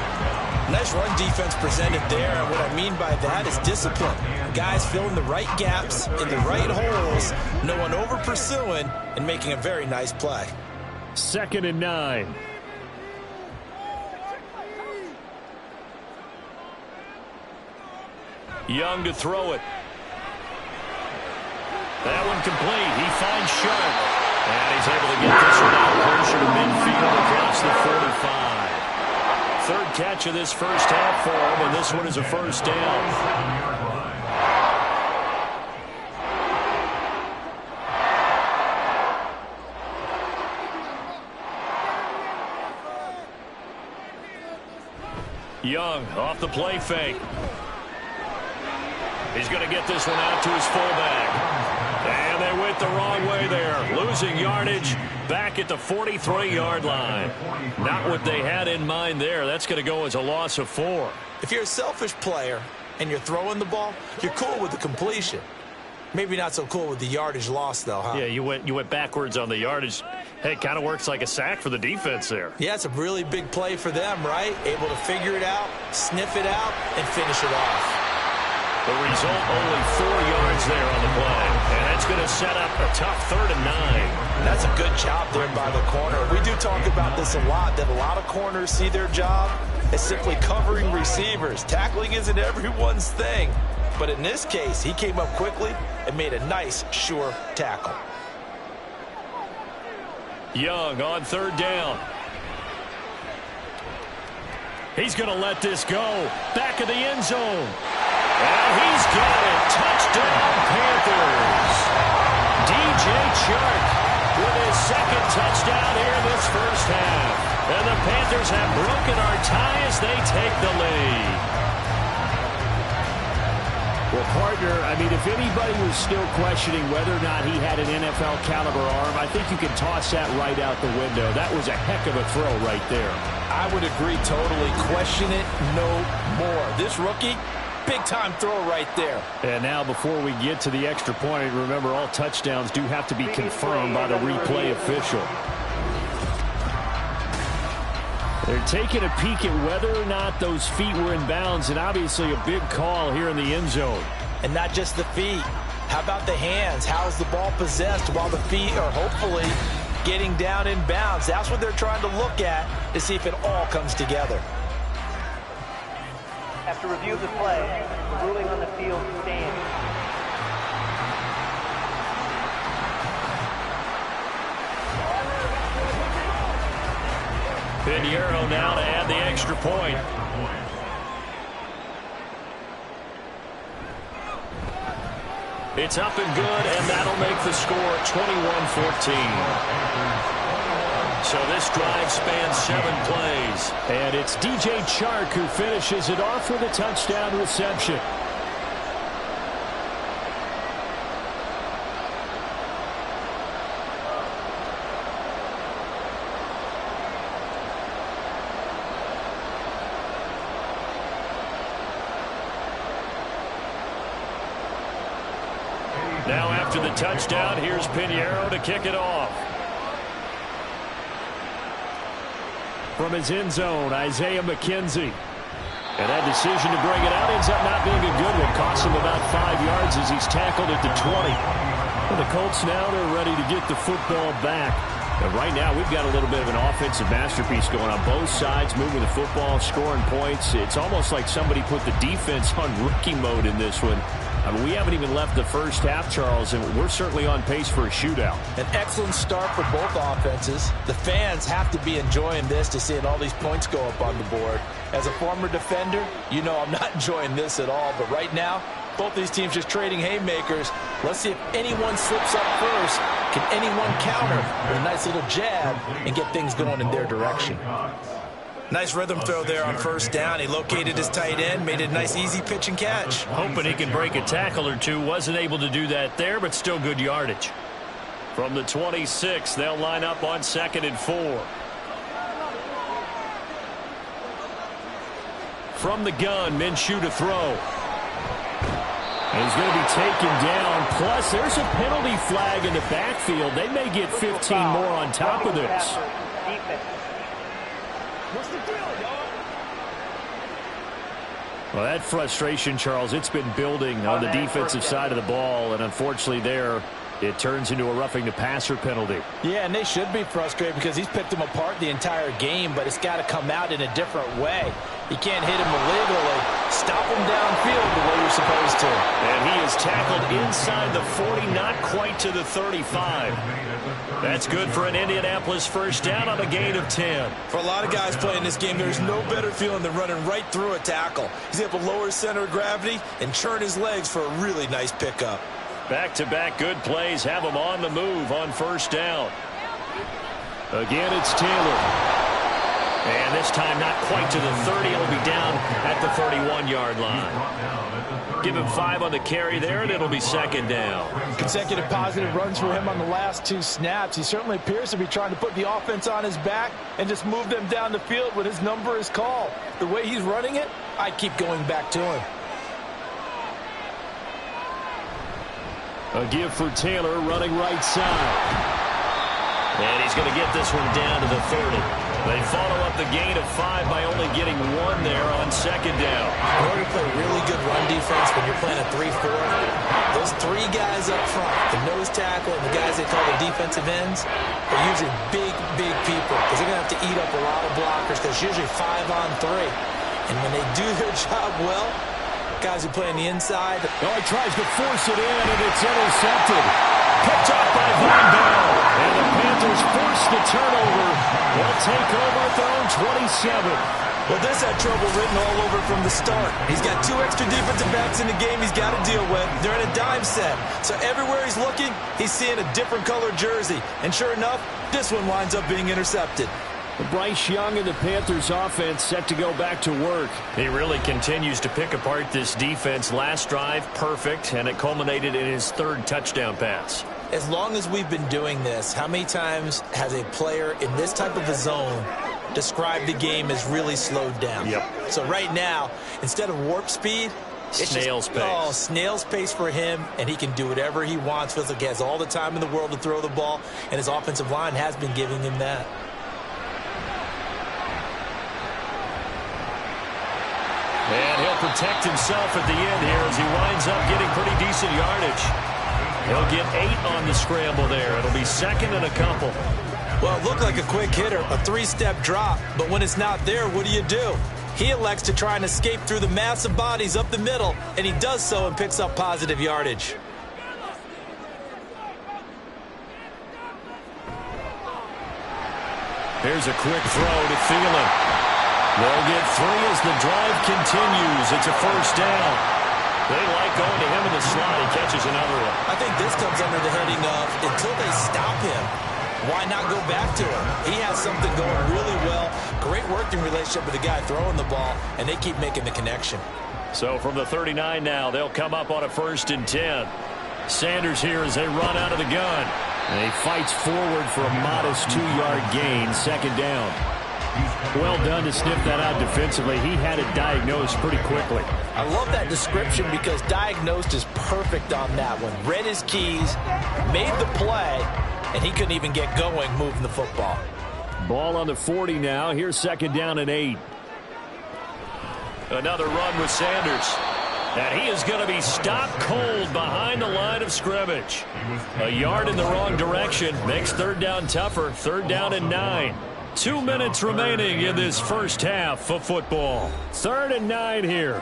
Nice run defense presented there, and what I mean by that is discipline. Guys filling the right gaps in the right holes, no one over pursuing, and making a very nice play. 2nd and 9. Young to throw it. That one complete. He finds Sharp. And he's able to get this one out closer to midfield across the 45. 3rd catch of this first half for him, and this one is a 1st down. Young off the play fake. He's going to get this one out to his fullback. And they went the wrong way there. Losing yardage back at the 43-yard line. Not what they had in mind there. That's going to go as a loss of 4. If you're a selfish player and you're throwing the ball, you're cool with the completion. Maybe not so cool with the yardage loss, though, huh? Yeah, you went backwards on the yardage. Hey, it kind of works like a sack for the defense there. Yeah, it's a really big play for them, right? Able to figure it out, sniff it out, and finish it off. The result, only 4 yards there on the play. And that's going to set up a tough 3rd and 9. That's a good job there by the corner. We do talk about this a lot, that a lot of corners see their job as simply covering receivers. Tackling isn't everyone's thing. But in this case, he came up quickly and made a nice, sure tackle. Young on 3rd down. He's going to let this go. Back of the end zone. And he's got it. Touchdown, Panthers. DJ Chark with his 2nd touchdown here in this first half. And the Panthers have broken our tie as they take the lead. Well, partner, I mean, if anybody was still questioning whether or not he had an NFL caliber arm, I think you can toss that right out the window. That was a heck of a throw right there. I would agree totally. Question it no more. This rookie, big-time throw right there. And now before we get to the extra point, remember all touchdowns do have to be confirmed by the replay official. They're taking a peek at whether or not those feet were in bounds, and obviously a big call here in the end zone. And not just the feet. How about the hands? How's the ball possessed while the feet are hopefully getting down in bounds? That's what they're trying to look at to see if it all comes together. After review of the play, the ruling on the field stands. Pinheiro now to add the extra point. It's up and good, and that'll make the score 21-14. So this drive spans 7 plays. And it's DJ Chark who finishes it off with a touchdown reception. Now after the touchdown, here's Pinheiro to kick it off. From his end zone, Isaiah McKenzie. And that decision to bring it out ends up not being a good one. Costs him about 5 yards as he's tackled at the 20. And the Colts now, they're ready to get the football back. And right now, we've got a little bit of an offensive masterpiece going on both sides, moving the football, scoring points. It's almost like somebody put the defense on rookie mode in this one. I mean, we haven't even left the first half, Charles, and we're certainly on pace for a shootout. An excellent start for both offenses. The fans have to be enjoying this to seeing all these points go up on the board. As a former defender, you know I'm not enjoying this at all. But right now, both these teams just trading haymakers. Let's see if anyone slips up first. Can anyone counter with a nice little jab and get things going in their direction? Nice rhythm throw there on first down. He located his tight end, made it a nice easy pitch and catch. Hoping he can break a tackle or two. Wasn't able to do that there, but still good yardage. From the 26, they'll line up on 2nd and 4. From the gun, Minshew to throw. And he's going to be taken down. Plus, there's a penalty flag in the backfield. They may get 15 more on top of this. What's the deal, dog? Well, that frustration, Charles, it's been building on the defensive side of the ball, and unfortunately there, it turns into a roughing the passer penalty. Yeah, and they should be frustrated because he's picked them apart the entire game, but it's got to come out in a different way. You can't hit him illegally. Stop him downfield the way you're supposed to. And he is tackled inside the 40, not quite to the 35. That's good for an Indianapolis first down on a gain of 10. For a lot of guys playing this game, there's no better feeling than running right through a tackle. He's able to lower his center of gravity and churn his legs for a really nice pickup. Back-to-back good plays have him on the move on first down. Again, it's Taylor. And this time not quite to the 30. It'll be down at the 31-yard line. Give him 5 on the carry there, and it'll be 2nd down. Consecutive positive runs for him on the last 2 snaps. He certainly appears to be trying to put the offense on his back and just move them down the field when his number is called. The way he's running it, I keep going back to him. A give for Taylor running right side. And he's going to get this one down to the 30. They follow up the gain of 5 by only getting 1 there on 2nd down. In order to play really good run defense when you're playing a 3-4, those 3 guys up front, the nose tackle and the guys they call the defensive ends, are usually big people because they're going to have to eat up a lot of blockers because it's usually 5-on-3. And when they do their job well, guys who play on the inside. Oh, he tries to force it in, and it's intercepted. Picked up by Von Bell. And the Panthers force the turnover. They'll take over at their own 27. Well, this had trouble written all over from the start. He's got 2 extra defensive backs in the game he's got to deal with. They're in a dime set. So everywhere he's looking, he's seeing a different color jersey. And sure enough, this one winds up being intercepted. Bryce Young and the Panthers offense set to go back to work. He really continues to pick apart this defense. Last drive, perfect, and it culminated in his 3rd touchdown pass. As long as we've been doing this, how many times has a player in this type of a zone described the game as really slowed down? Yep. So right now, instead of warp speed, it's snail's pace. Oh, snail's pace for him, and he can do whatever he wants. Feels like he has all the time in the world to throw the ball, and his offensive line has been giving him that. And he'll protect himself at the end here as he winds up getting pretty decent yardage. He'll get 8 on the scramble there. It'll be 2nd and a couple. Well, it looked like a quick hitter, a 3-step drop, but when it's not there, what do? He elects to try and escape through the massive bodies up the middle, and he does so and picks up positive yardage. Here's a quick throw to Thielen. They'll get 3 as the drive continues. It's a 1st down. They like going to him in the slot. He catches another one. I think this comes under the heading of until they stop him, why not go back to him? He has something going really well. Great working relationship with the guy throwing the ball, and they keep making the connection. So from the 39 now, they'll come up on a 1st and 10. Sanders here as they run out of the gun. And he fights forward for a modest 2-yard gain, 2nd down. Well done to sniff that out defensively. He had it diagnosed pretty quickly. I love that description because diagnosed is perfect on that one. Read his keys, made the play, and he couldn't even get going moving the football. Ball on the 40 now. Here's 2nd down and 8. Another run with Sanders. And he is going to be stopped cold behind the line of scrimmage. A yard in the wrong direction makes 3rd down tougher. 3rd down and 9. 2 minutes remaining in this first half of football. 3rd and 9 here.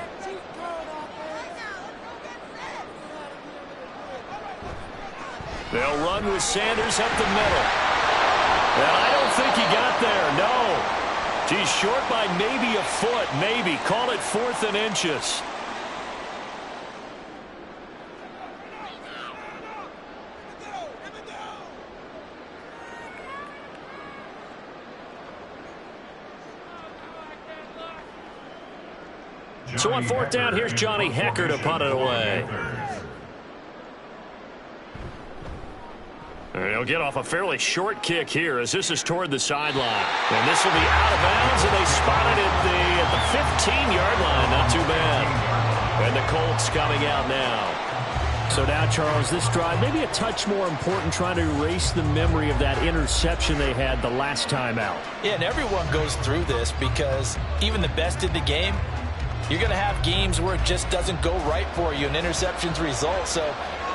They'll run with Sanders up the middle. And I don't think he got there, no. He's short by maybe a foot, maybe. Call it 4th and inches. So on 4th down, here's Johnny Hecker to punt it away. And he'll get off a fairly short kick here as this is toward the sideline. And this will be out of bounds, and they spotted it at the 15-yard line. Not too bad. And the Colts coming out now. So now, Charles, this drive maybe a touch more important, trying to erase the memory of that interception they had the last time out. Yeah, and everyone goes through this because even the best in the game, you're going to have games where it just doesn't go right for you and interceptions result. So,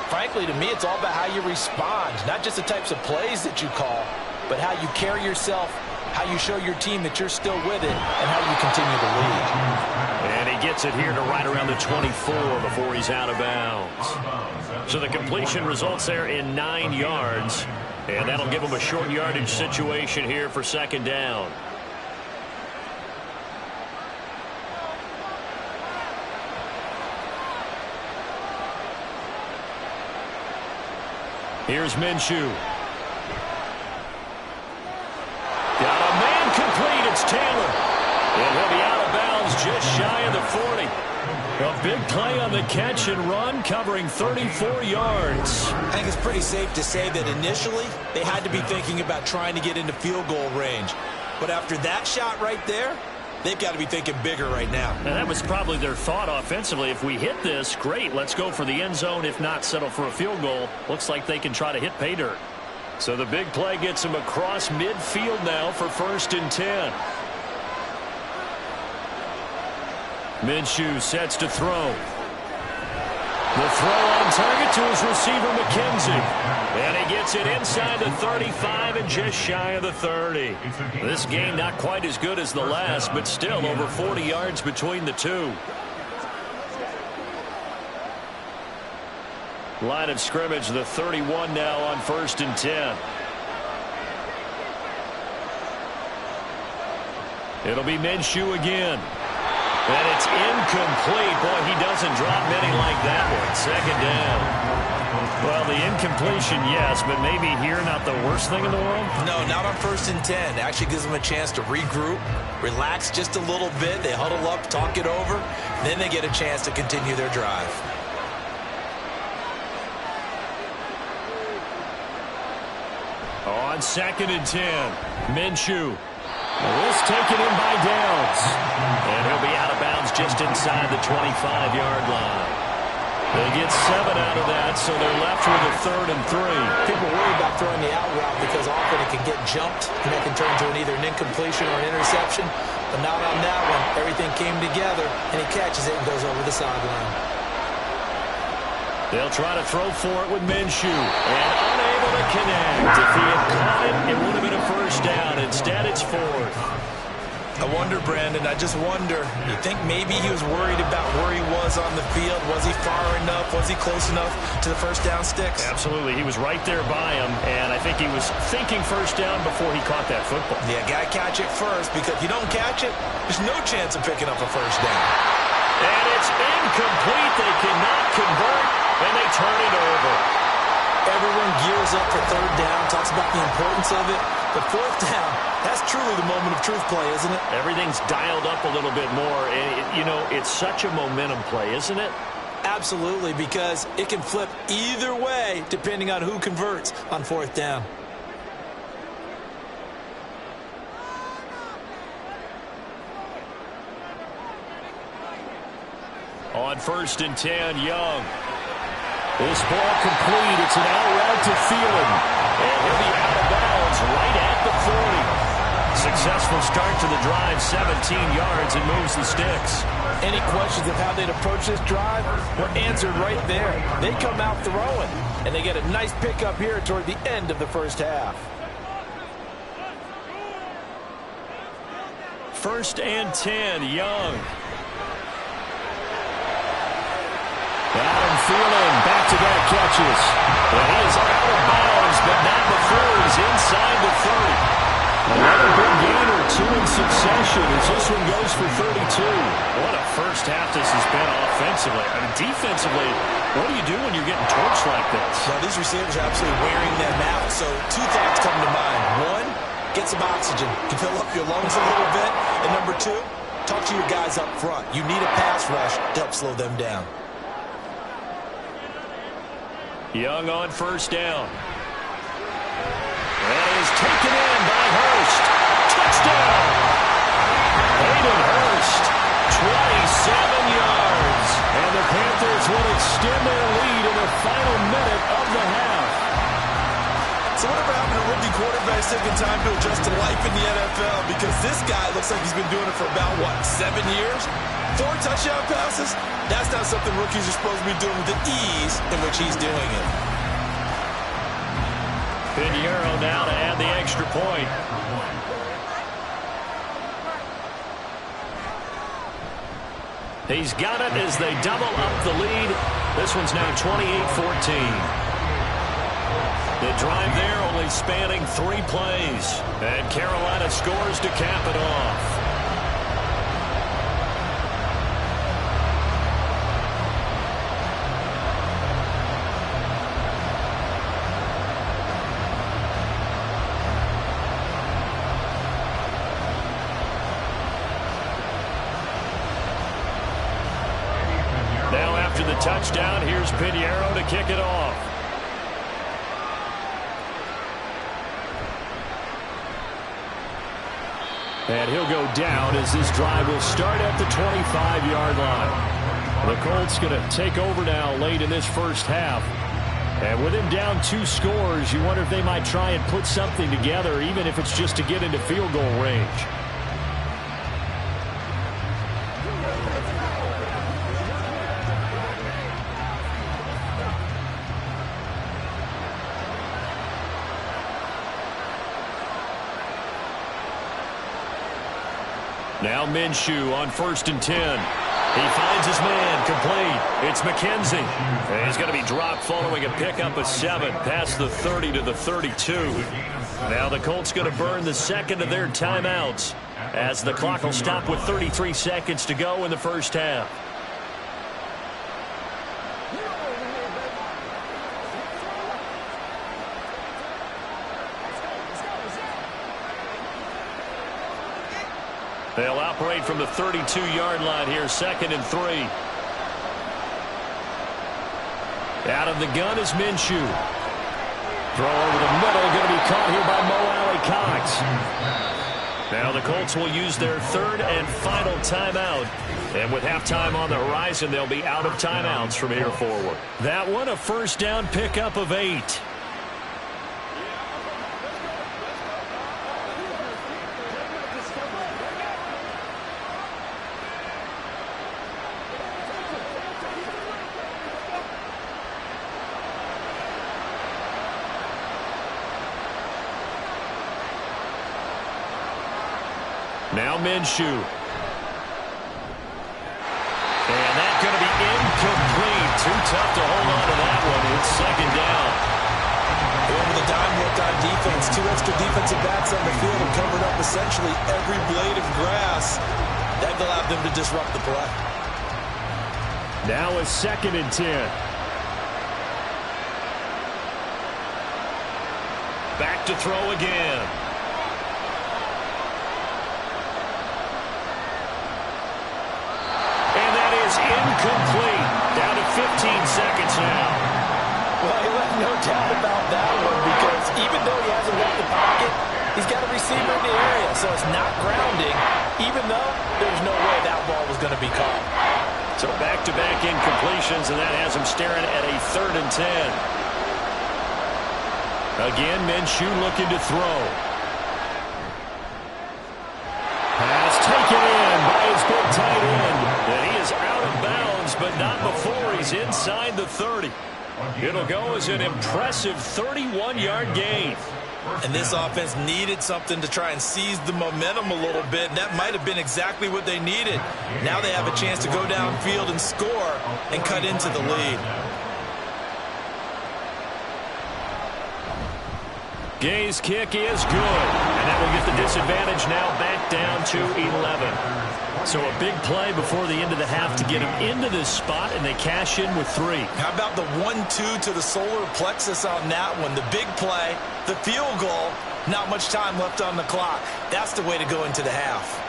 frankly, to me, it's all about how you respond, not just the types of plays that you call, but how you carry yourself, how you show your team that you're still with it, and how you continue to lead. And he gets it here to right around the 24 before he's out of bounds. So the completion results there in 9 yards, and that'll give him a short yardage situation here for 2nd down. Here's Minshew. Got a man complete. It's Taylor. And he'll be out of bounds just shy of the 40. A big play on the catch and run, covering 34 yards. I think it's pretty safe to say that initially they had to be thinking about trying to get into field goal range. But after that shot right there, they've got to be thinking bigger right now. And that was probably their thought offensively. If we hit this, great, let's go for the end zone. If not, settle for a field goal. Looks like they can try to hit pay dirt. So the big play gets them across midfield now for 1st and 10. Minshew sets to throw. The throw on target to his receiver, McKenzie. And he gets it inside the 35 and just shy of the 30. This game not quite as good as the last, but still over 40 yards between the two. Line of scrimmage, the 31 now on 1st and 10. It'll be Minshew again. And it's incomplete. Boy, he doesn't drop many like that one. 2nd down. Well, the incompletion, yes, but maybe here not the worst thing in the world? No, not on 1st and 10. It actually gives them a chance to regroup, relax just a little bit. They huddle up, talk it over, then they get a chance to continue their drive. On 2nd and 10, Minshew. This taken in by Downs. And he'll be out of bounds just inside the 25-yard line. They get 7 out of that, so they're left with a 3rd and 3. People worry about throwing the out route because often it can get jumped, and that can turn into either an incompletion or an interception. But not on that one. Everything came together, and he catches it and goes over the sideline. They'll try to throw for it with Minshew, and unable to connect. If he had caught it, it would have been a first down. Instead, it's 4th. I wonder, Brandon, I just wonder, you think maybe he was worried about where he was on the field? Was he far enough? Was he close enough to the first down sticks? Absolutely. He was right there by him, and I think he was thinking first down before he caught that football. Yeah, got to catch it first, because if you don't catch it, there's no chance of picking up a first down. And it's incomplete. They cannot convert, and they turn it over. Everyone gears up for 3rd down, talks about the importance of it. But 4th down, that's truly the moment of truth play, isn't it? Everything's dialed up a little bit more. And, you know, it's such a momentum play, isn't it? Absolutely, because it can flip either way depending on who converts on 4th down. On 1st and 10, Young. This ball complete. It's an out route to Thielen. And he'll be out of bounds right at the 40. Successful start to the drive, 17 yards, and moves the sticks. Any questions of how they'd approach this drive were answered right there. They come out throwing, and they get a nice pickup here toward the end of the first half. 1st and 10, Young. Adam Thielen, back-to-back catches. And he is out of bounds, but not before he's inside the 30. Another big gain or 2 in succession as this one goes for 32. What a first half this has been offensively. I mean, defensively, what do you do when you're getting torched like this? Well, these receivers are absolutely wearing them out, so 2 thoughts come to mind. 1, get some oxygen to fill up your lungs a little bit. And number 2, talk to your guys up front. You need a pass rush to help slow them down. Young on 1st down. That is taken in by Hurst. Touchdown! Hayden Hurst, 27 yards. And the Panthers will extend their lead in the final minute of the half. So whatever happened to rookie quarterbacks taking time to adjust to life in the NFL? Because this guy looks like he's been doing it for about, 7 years? 4 touchdown passes? That's not something rookies are supposed to be doing with the ease in which he's doing it. Pinheiro now to add the extra point. He's got it as they double up the lead. This one's now 28-14. The drive there only spanning 3 plays. And Carolina scores to cap it off. Now after the touchdown, here's Pinheiro to kick it off. And he'll go down as this drive will start at the 25-yard line. The Colts going to take over now late in this first half. And with him down 2 scores, you wonder if they might try and put something together, even if it's just to get into field goal range. Now Minshew on 1st and 10. He finds his man complete. It's McKenzie. And he's going to be dropped following a pickup of 7 past the 30 to the 32. Now the Colts going to burn the second of their timeouts as the clock will stop with 33 seconds to go in the first half. They'll operate from the 32-yard line here, 2nd and 3. Out of the gun is Minshew. Throw over the middle, going to be caught here by Mo Alley-Cox. Now the Colts will use their 3rd and final timeout. And with halftime on the horizon, they'll be out of timeouts from here forward. That one, a 1st down pickup of 8. Now Minshew. And that's going to be incomplete. Too tough to hold on to that one. It's 2nd down. Over the dime look on defense. 2 extra defensive backs on the field and covered up essentially every blade of grass. That allowed them to disrupt the play. Now a 2nd and 10. Back to throw again. Incomplete. Down to 15 seconds now. Well, he left no doubt about that one because even though he hasn't left the pocket, he's got a receiver in the area, so it's not grounding, even though there's no way that ball was going to be caught. So back-to-back incompletions, and that has him staring at a 3rd and 10. Again, Minshew looking to throw. Pass taken in by his big tight end. And he is out of bounds, but not before he's inside the 30. It'll go as an impressive 31-yard gain. And this offense needed something to try and seize the momentum a little bit, and that might have been exactly what they needed. Now they have a chance to go downfield and score and cut into the lead. Gay's kick is good, and that will get the disadvantage now back down to 11. So a big play before the end of the half to get them into this spot, and they cash in with 3. How about the 1-2 to the solar plexus on that one? The big play, the field goal, not much time left on the clock. That's the way to go into the half.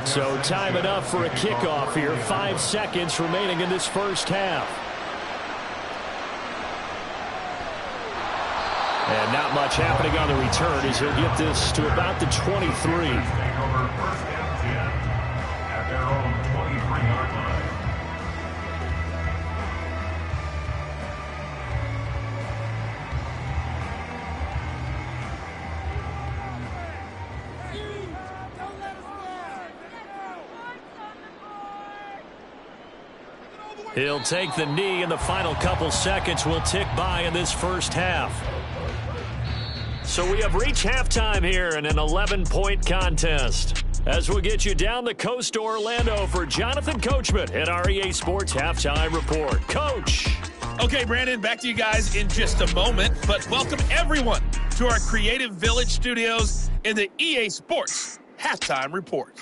So time enough for a kickoff here. 5 seconds remaining in this first half. And not much happening on the return as he'll get this to about the 23. At their own 23-yard line. He'll take the knee, and the final couple seconds will tick by in this first half. So we have reached halftime here in an 11-point contest. As we'll get you down the coast to Orlando for Jonathan Coachman at our EA Sports Halftime Report. Coach. Okay, Brandon, back to you guys in just a moment, but welcome everyone to our Creative Village studios in the EA Sports Halftime Report.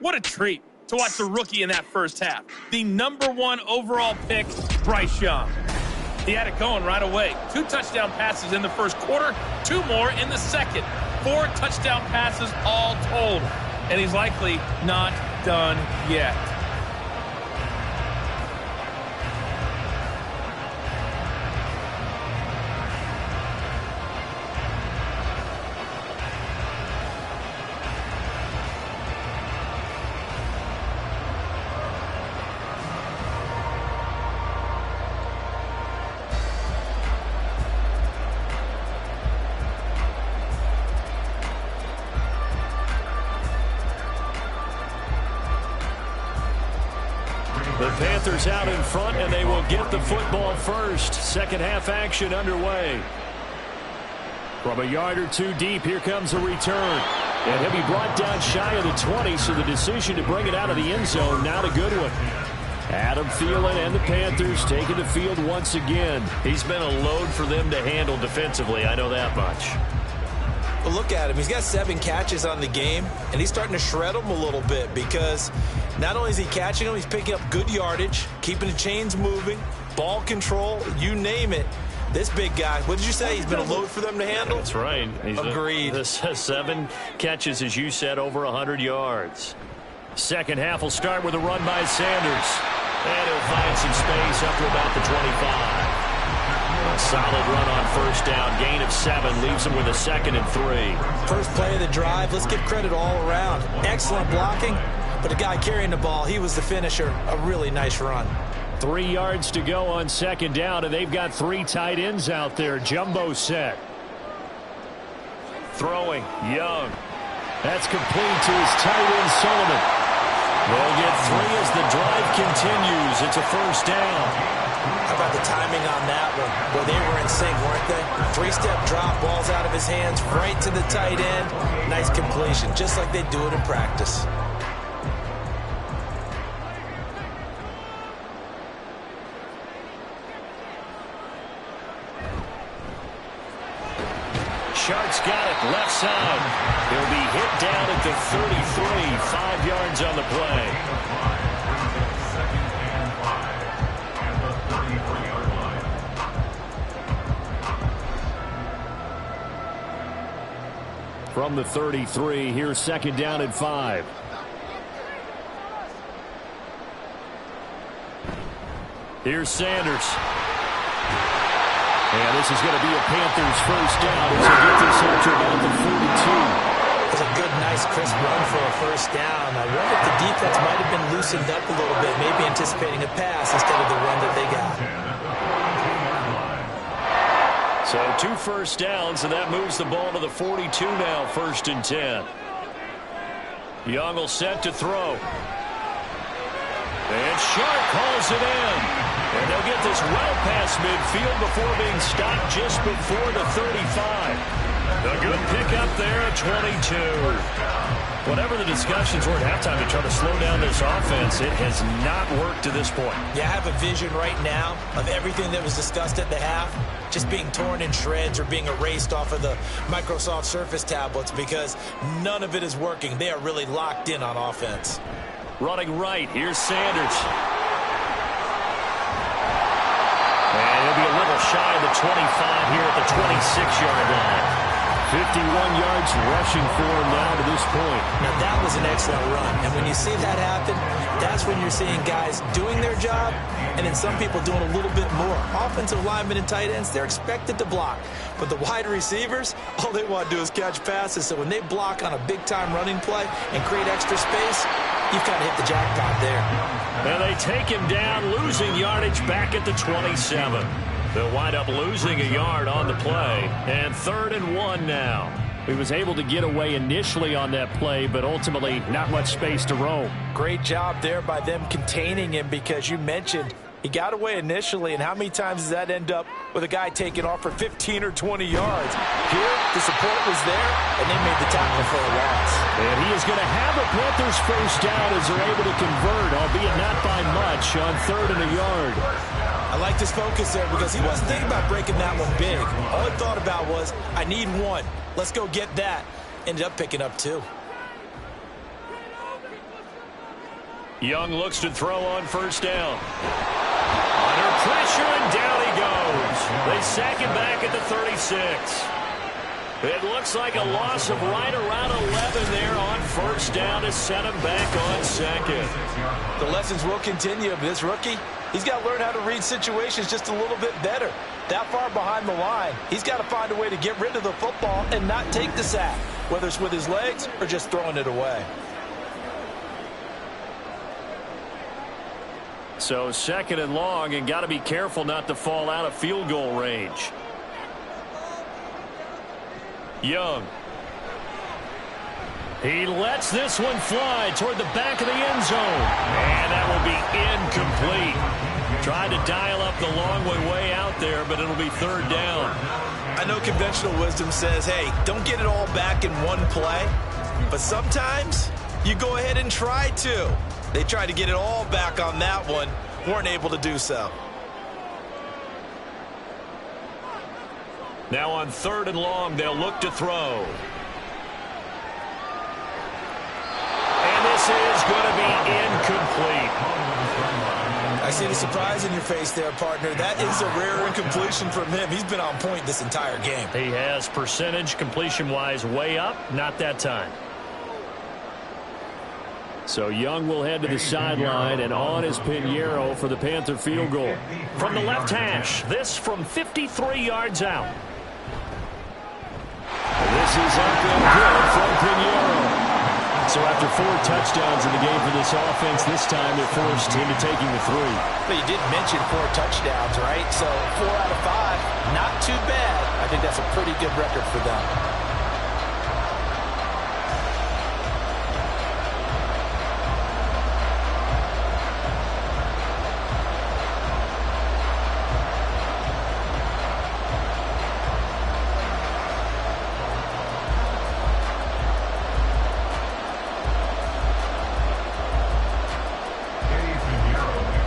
What a treat to watch the rookie in that first half. The #1 overall pick, Bryce Young. He had it going right away. 2 touchdown passes in the first quarter, 2 more in the second. 4 touchdown passes all told. And he's likely not done yet. The Panthers out in front, and they will get the football first. Second half action underway. From a yard or 2 deep, here comes a return. And he'll be brought down shy of the 20, so the decision to bring it out of the end zone, not a good one. Adam Thielen and the Panthers taking the field once again. He's been a load for them to handle defensively, I know that much. Well, look at him. He's got 7 catches on the game, and he's starting to shred them a little bit because not only is he catching them, he's picking up good yardage, keeping the chains moving, ball control, you name it. This big guy, what did you say? He's been a load for them to handle? That's right. Agreed. 7 catches, as you said, over 100 yards. Second half will start with a run by Sanders. And he'll find some space up to about the 25. A solid run on first down. Gain of 7 leaves him with a 2nd and 3. First play of the drive. Let's give credit all around. Excellent blocking, but the guy carrying the ball, he was the finisher. A really nice run. 3 yards to go on second down, and they've got 3 tight ends out there. Jumbo set. Throwing, Young. That's complete to his tight end, Sullivan. They'll get 3 as the drive continues. It's a first down. How about the timing on that one? Well, they were in sync, weren't they? 3-step drop, balls out of his hands, right to the tight end. Nice completion, just like they do it in practice. Shark's got it, left side. He'll be hit down at the 33, 5 yards on the play. From the 33, here's second down and 5. Here's Sanders. And this is going to be a Panthers first down as they get this up to about the 42. It's a good, nice, crisp run for a first down. I wonder if the defense might have been loosened up a little bit, maybe anticipating a pass instead of the run that they got. So 2 first downs, and that moves the ball to the 42 now, 1st and 10. Young will set to throw. And Shark calls it in. And they'll get this well past midfield before being stopped just before the 35. A good pickup there at 22. Whatever the discussions were at halftime to try to slow down this offense, it has not worked to this point. Yeah, I have a vision right now of everything that was discussed at the half just being torn in shreds or being erased off of the Microsoft Surface tablets because none of it is working. They are really locked in on offense. Running right, here's Sanders. And he'll be a little shy of the 25 here at the 26-yard line. 51 yards rushing for him now to this point. Now, that was an excellent run. And when you see that happen, that's when you're seeing guys doing their job and then some people doing a little bit more. Offensive linemen and tight ends, they're expected to block. But the wide receivers, all they want to do is catch passes. So when they block on a big-time running play and create extra space, you've kind of hit the jackpot there. And they take him down, losing yardage back at the 27. They'll wind up losing a yard on the play. And 3rd and 1 now. He was able to get away initially on that play, but ultimately not much space to roam. Great job there by them containing him because you mentioned he got away initially, and how many times does that end up with a guy taking off for 15 or 20 yards? Here, the support was there, and they made the tackle for a loss. And he is going to have a Panthers first down as they're able to convert, albeit not by much, on 3rd and a yard. I like his focus there because he wasn't thinking about breaking that one big. All he thought about was, I need 1. Let's go get that. Ended up picking up 2. Young looks to throw on first down. Under pressure, and down he goes. They sack him back at the 36. It looks like a loss of right around 11 there on first down to set him back on 2nd. The lessons will continue. This rookie, he's got to learn how to read situations just a little bit better. That far behind the line, he's got to find a way to get rid of the football and not take the sack, whether it's with his legs or just throwing it away. So 2nd and long, and got to be careful not to fall out of field goal range. Young. He lets this one fly toward the back of the end zone. And that will be incomplete. Tried to dial up the long way out there, but it'll be 3rd down. I know conventional wisdom says, hey, don't get it all back in one play. But sometimes you go ahead and try to. They tried to get it all back on that one. Weren't able to do so. Now on 3rd and long, they'll look to throw. And this is going to be incomplete. I see the surprise in your face there, partner. That is a rare incompletion from him. He's been on point this entire game. He has percentage completion-wise way up, not that time. So Young will head to the sideline, and on is Pinheiro for the Panther field goal. From the left hash, this from 53 yards out. This is up and good from Pinheiro. So after 4 touchdowns in the game for this offense, this time they're forced into taking the 3. But you did mention 4 touchdowns, right? So 4 out of 5, not too bad. I think that's a pretty good record for them.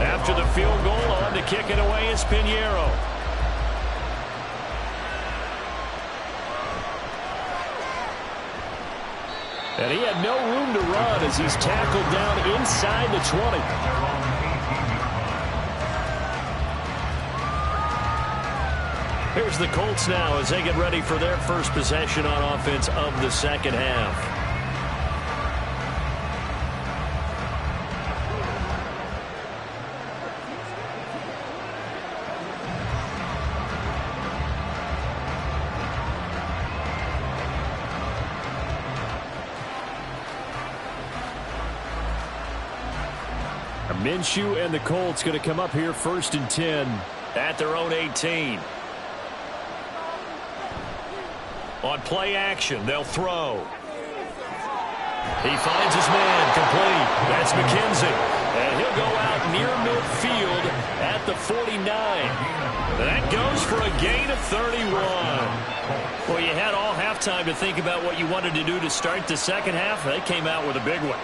After the field goal, on to kick it away is Pinheiro. And he had no room to run as he's tackled down inside the 20. Here's the Colts now as they get ready for their first possession on offense of the second half. Minshew and the Colts going to come up here 1st and 10. At their own 18. On play action, they'll throw. He finds his man, complete. That's McKenzie. And he'll go out near midfield at the 49. That goes for a gain of 31. Well, you had all halftime to think about what you wanted to do to start the second half. They came out with a big one.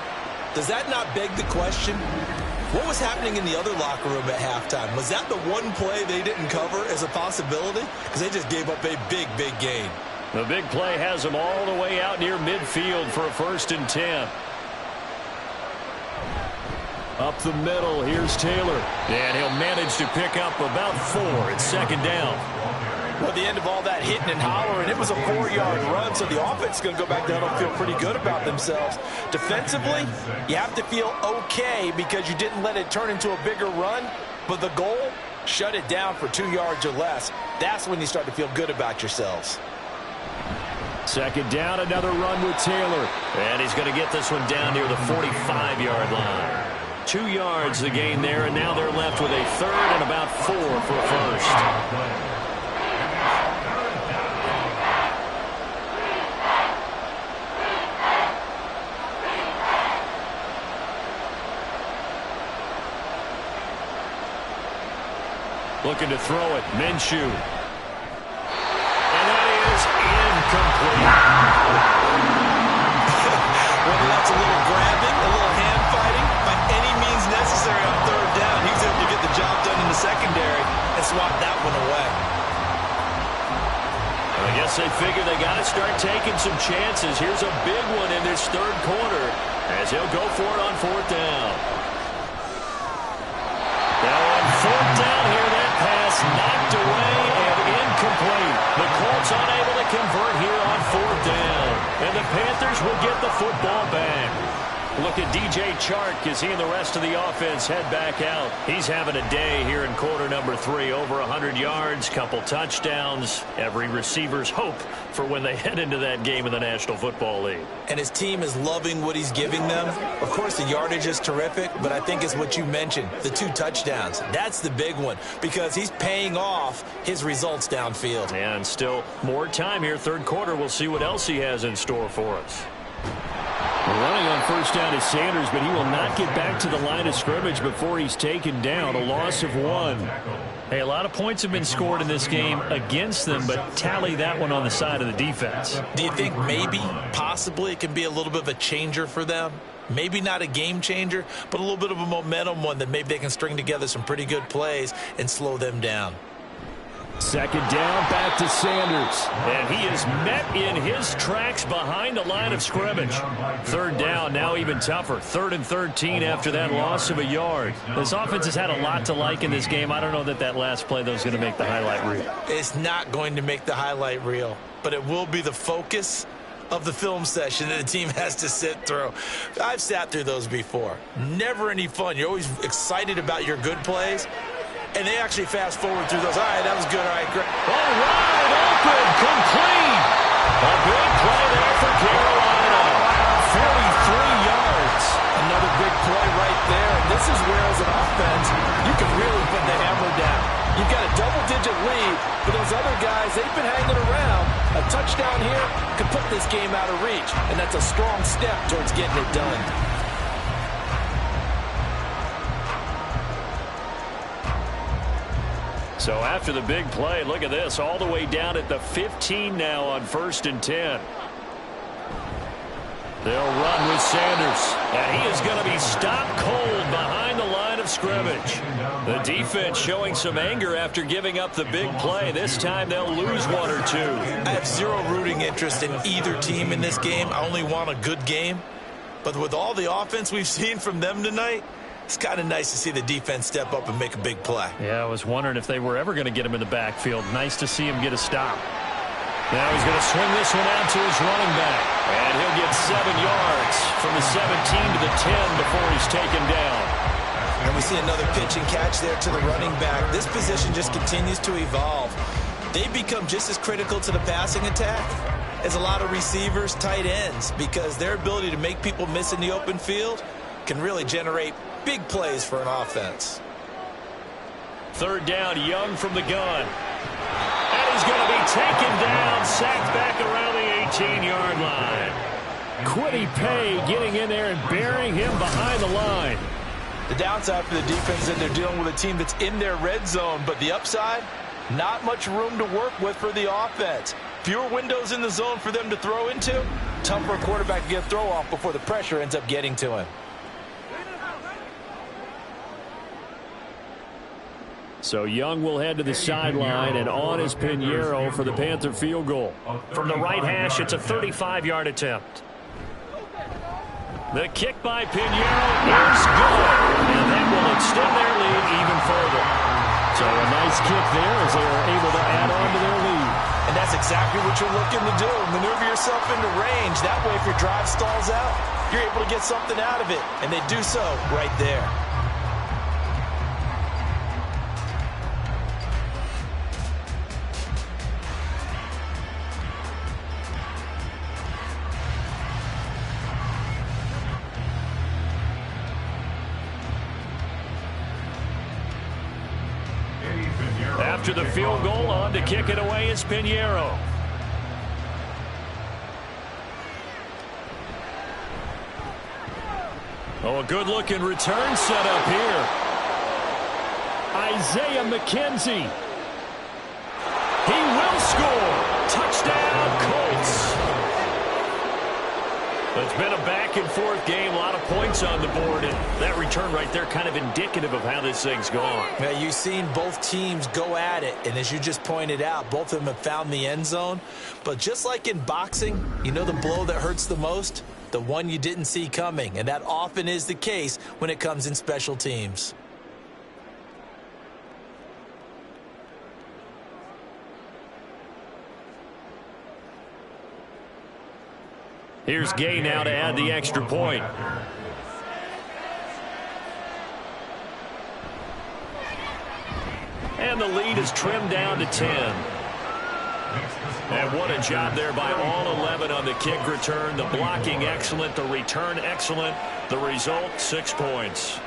Does that not beg the question? What was happening in the other locker room at halftime? Was that the one play they didn't cover as a possibility? Because they just gave up a big, big gain. The big play has them all the way out near midfield for a 1st and 10. Up the middle, here's Taylor. And he'll manage to pick up about 4 at 2nd down. Well, at the end of all that hitting and hollering, it was a 4-yard run, so the offense is going to go back down and feel pretty good about themselves. Defensively, you have to feel okay because you didn't let it turn into a bigger run, but the goal, shut it down for 2 yards or less. That's when you start to feel good about yourselves. 2nd down, another run with Taylor. And he's going to get this one down near the 45-yard line. 2 yards the gain there, and now they're left with a 3rd and about 4 for a first. Looking to throw it, Minshew. And that is incomplete. Whether that's a little grabbing, a little hand fighting, by any means necessary on 3rd down, he was able to get the job done in the secondary and swat that one away. I guess they figure they got to start taking some chances. Here's a big one in this 3rd quarter as he'll go for it on 4th down. Now on 4th down here, that pass knocked away and incomplete. The Colts unable to convert here on 4th down. And the Panthers will get the football back. Look at DJ Chark as he and the rest of the offense head back out. He's having a day here in quarter number 3. Over 100 yards, couple touchdowns. Every receiver's hope for when they head into that game in the National Football League. And his team is loving what he's giving them. Of course, the yardage is terrific, but I think it's what you mentioned, the 2 touchdowns. That's the big one because he's paying off his results downfield. And still more time here, 3rd quarter. We'll see what else he has in store for us. Running on 1st down is Sanders, but he will not get back to the line of scrimmage before he's taken down. A loss of 1. Hey, a lot of points have been scored in this game against them, but tally that one on the side of the defense. Do you think maybe, possibly, it can be a little bit of a changer for them? Maybe not a game changer, but a little bit of a momentum one that maybe they can string together some pretty good plays and slow them down. Second down, back to Sanders. And he is met in his tracks behind the line of scrimmage. Third down, now even tougher. 3rd and 13 after that loss of a yard. This offense has had a lot to like in this game. I don't know that last play, though, is going to make the highlight reel. It's not going to make the highlight reel, but it will be the focus of the film session that the team has to sit through. I've sat through those before. Never any fun. You're always excited about your good plays. And they actually fast forward through those. All right, that was good. All right, great. All right, open, complete. A big play there for Carolina. 43 yards. Another big play right there. And this is where, as an offense, you can really put the hammer down. You've got a double-digit lead, but those other guys, they've been hanging around. A touchdown here could put this game out of reach, and that's a strong step towards getting it done. So after the big play, look at this, all the way down at the 15 now on 1st and 10. They'll run with Sanders, and he is going to be stopped cold behind the line of scrimmage. The defense showing some anger after giving up the big play. This time they'll lose 1 or 2. I have zero rooting interest in either team in this game. I only want a good game. But with all the offense we've seen from them tonight, it's kind of nice to see the defense step up and make a big play. Yeah, I was wondering if they were ever going to get him in the backfield. Nice to see him get a stop. Now he's going to swing this one out to his running back. And he'll get 7 yards from the 17 to the 10 before he's taken down. And we see another pitch and catch there to the running back. This position just continues to evolve. They become just as critical to the passing attack as a lot of receivers, tight ends, because their ability to make people miss in the open field can really generate big plays for an offense. 3rd down, Young from the gun. And he's going to be taken down, sacked back around the 18-yard line. Quiddy Pay getting in there and burying him behind the line. The downside for the defense is that they're dealing with a team that's in their red zone, but the upside, not much room to work with for the offense. Fewer windows in the zone for them to throw into. Tough for a quarterback to get a throw off before the pressure ends up getting to him. So Young will head to the sideline, and on is Pinheiro for the Panther field goal. From the right hash, it's a 35-yard attempt. The kick by Pinheiro is good, and that will extend their lead even further. So a nice kick there as they are able to add on to their lead. And that's exactly what you're looking to do. Maneuver yourself into range. That way, if your drive stalls out, you're able to get something out of it. And they do so right there. After the field goal, on to kick it away is Pinheiro. Oh, a good-looking return set up here. Isaiah McKenzie. He will score. Touchdown, Colts. It's been a back-and-forth game, a lot of points on the board, and that return right there kind of indicative of how this thing's gone. Yeah, you've seen both teams go at it, and as you just pointed out, both of them have found the end zone. But just like in boxing, you know the blow that hurts the most? The one you didn't see coming, and that often is the case when it comes in special teams. Here's Gay now to add the extra point. And the lead is trimmed down to 10. And what a job there by all 11 on the kick return. The blocking excellent, the return excellent. The result, 6 points.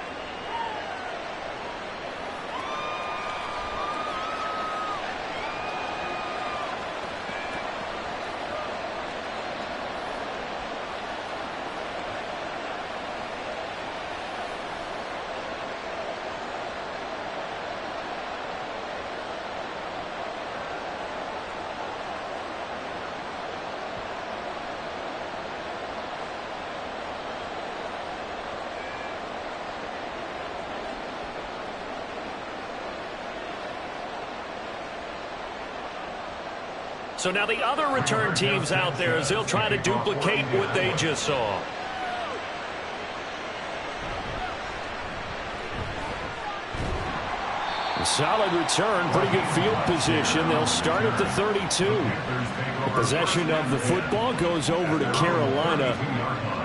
So now the other return teams out there as they'll try to duplicate what they just saw. A solid return, pretty good field position. They'll start at the 32. The possession of the football goes over to Carolina.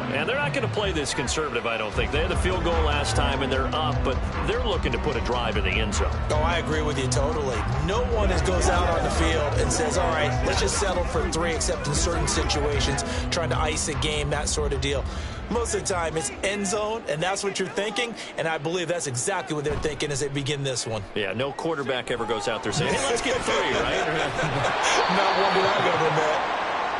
And they're not going to play this conservative, I don't think. They had the field goal last time, and they're up, but they're looking to put a drive in the end zone. Oh, I agree with you totally. No one goes out on the field and says, all right, let's just settle for 3, except in certain situations, trying to ice a game, that sort of deal. Most of the time, it's end zone, and that's what you're thinking, and I believe that's exactly what they're thinking as they begin this one. Yeah, no quarterback ever goes out there saying, hey, let's get 3, right? Not one that I've ever met.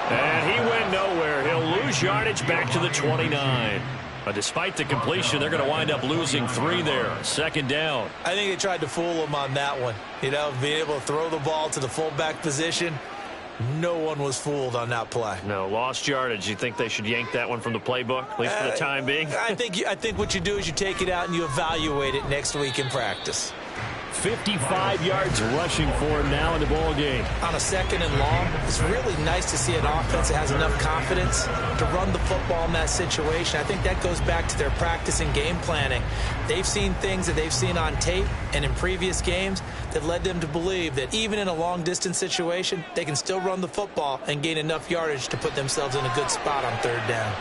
And he went nowhere. He'll lose yardage back to the 29. But despite the completion, they're going to wind up losing 3 there. Second down. I think they tried to fool him on that one. You know, being able to throw the ball to the fullback position. No one was fooled on that play. No, lost yardage. You think they should yank that one from the playbook, at least for the time being? I think what you do is you take it out and you evaluate it next week in practice. 55 yards rushing for him now in the ball game. On a 2nd and long, it's really nice to see an offense that has enough confidence to run the football in that situation. I think that goes back to their practice and game planning. They've seen things that they've seen on tape and in previous games that led them to believe that even in a long-distance situation, they can still run the football and gain enough yardage to put themselves in a good spot on 3rd down.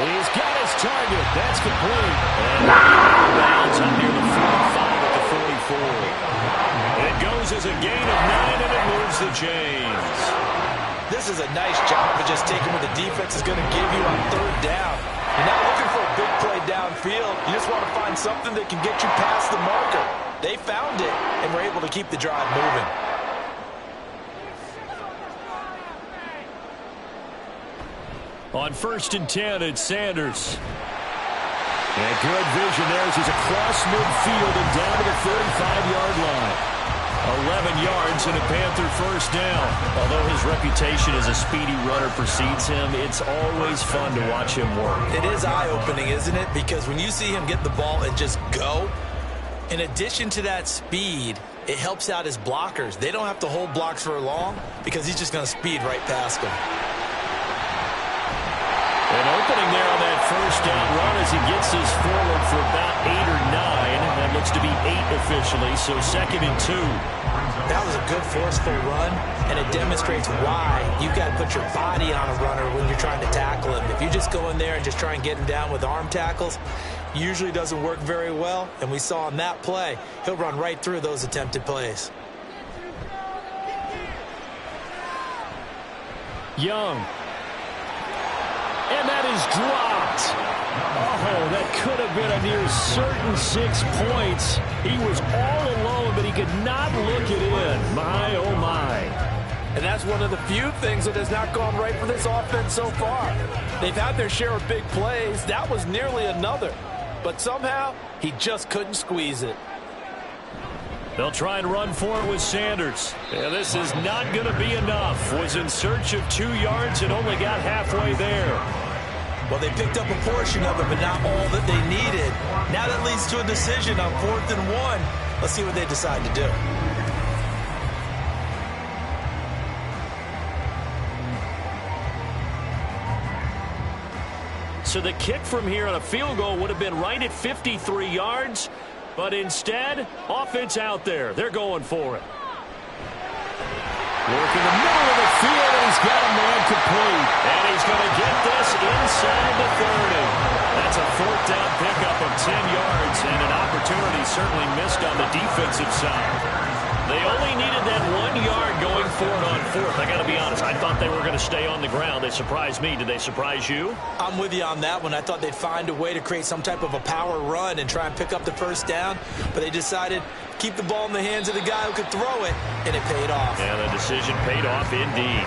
He's got his target. That's complete. And out of bounds up near the 45 at the 44. It goes as a gain of 9, and it moves the chains. This is a nice job of just taking what the defense is going to give you on 3rd down. You're not looking for a big play downfield. You just want to find something that can get you past the marker. They found it and were able to keep the drive moving. On 1st and 10, it's Sanders. And good vision there as he's across midfield and down to the 35-yard line. 11 yards and a Panther first down. Although his reputation as a speedy runner precedes him, it's always fun to watch him work. It is eye-opening, isn't it? Because when you see him get the ball and just go, in addition to that speed, it helps out his blockers. They don't have to hold blocks for long because he's just going to speed right past them. An opening there on that first down run as he gets this forward for about 8 or 9. That looks to be 8 officially, so 2nd and 2. That was a good forceful run, and it demonstrates why you've got to put your body on a runner when you're trying to tackle him. If you just go in there and just try and get him down with arm tackles, usually doesn't work very well, and we saw in that play, he'll run right through those attempted plays. Young. And that is dropped. Oh, that could have been a near certain 6 points. He was all alone, but he could not look it in. My, oh, my. And that's one of the few things that has not gone right for this offense so far. They've had their share of big plays. That was nearly another. But somehow, he just couldn't squeeze it. They'll try and run for it with Sanders. Yeah, this is not going to be enough. Was in search of 2 yards and only got halfway there. Well, they picked up a portion of it, but not all that they needed. Now that leads to a decision on 4th and 1. Let's see what they decide to do. So the kick from here on a field goal would have been right at 53 yards. But instead, offense out there. They're going for it. Work in the middle of the field, and he's got a man complete. And he's going to get this inside the 30. That's a 4th down pickup of 10 yards, and an opportunity certainly missed on the defensive side. They only needed that 1 yard going for it on 4th. I got to be honest, I thought they were going to stay on the ground. They surprised me. Did they surprise you? I'm with you on that one. I thought they'd find a way to create some type of a power run and try and pick up the first down, but they decided keep the ball in the hands of the guy who could throw it, and it paid off. And the decision paid off indeed.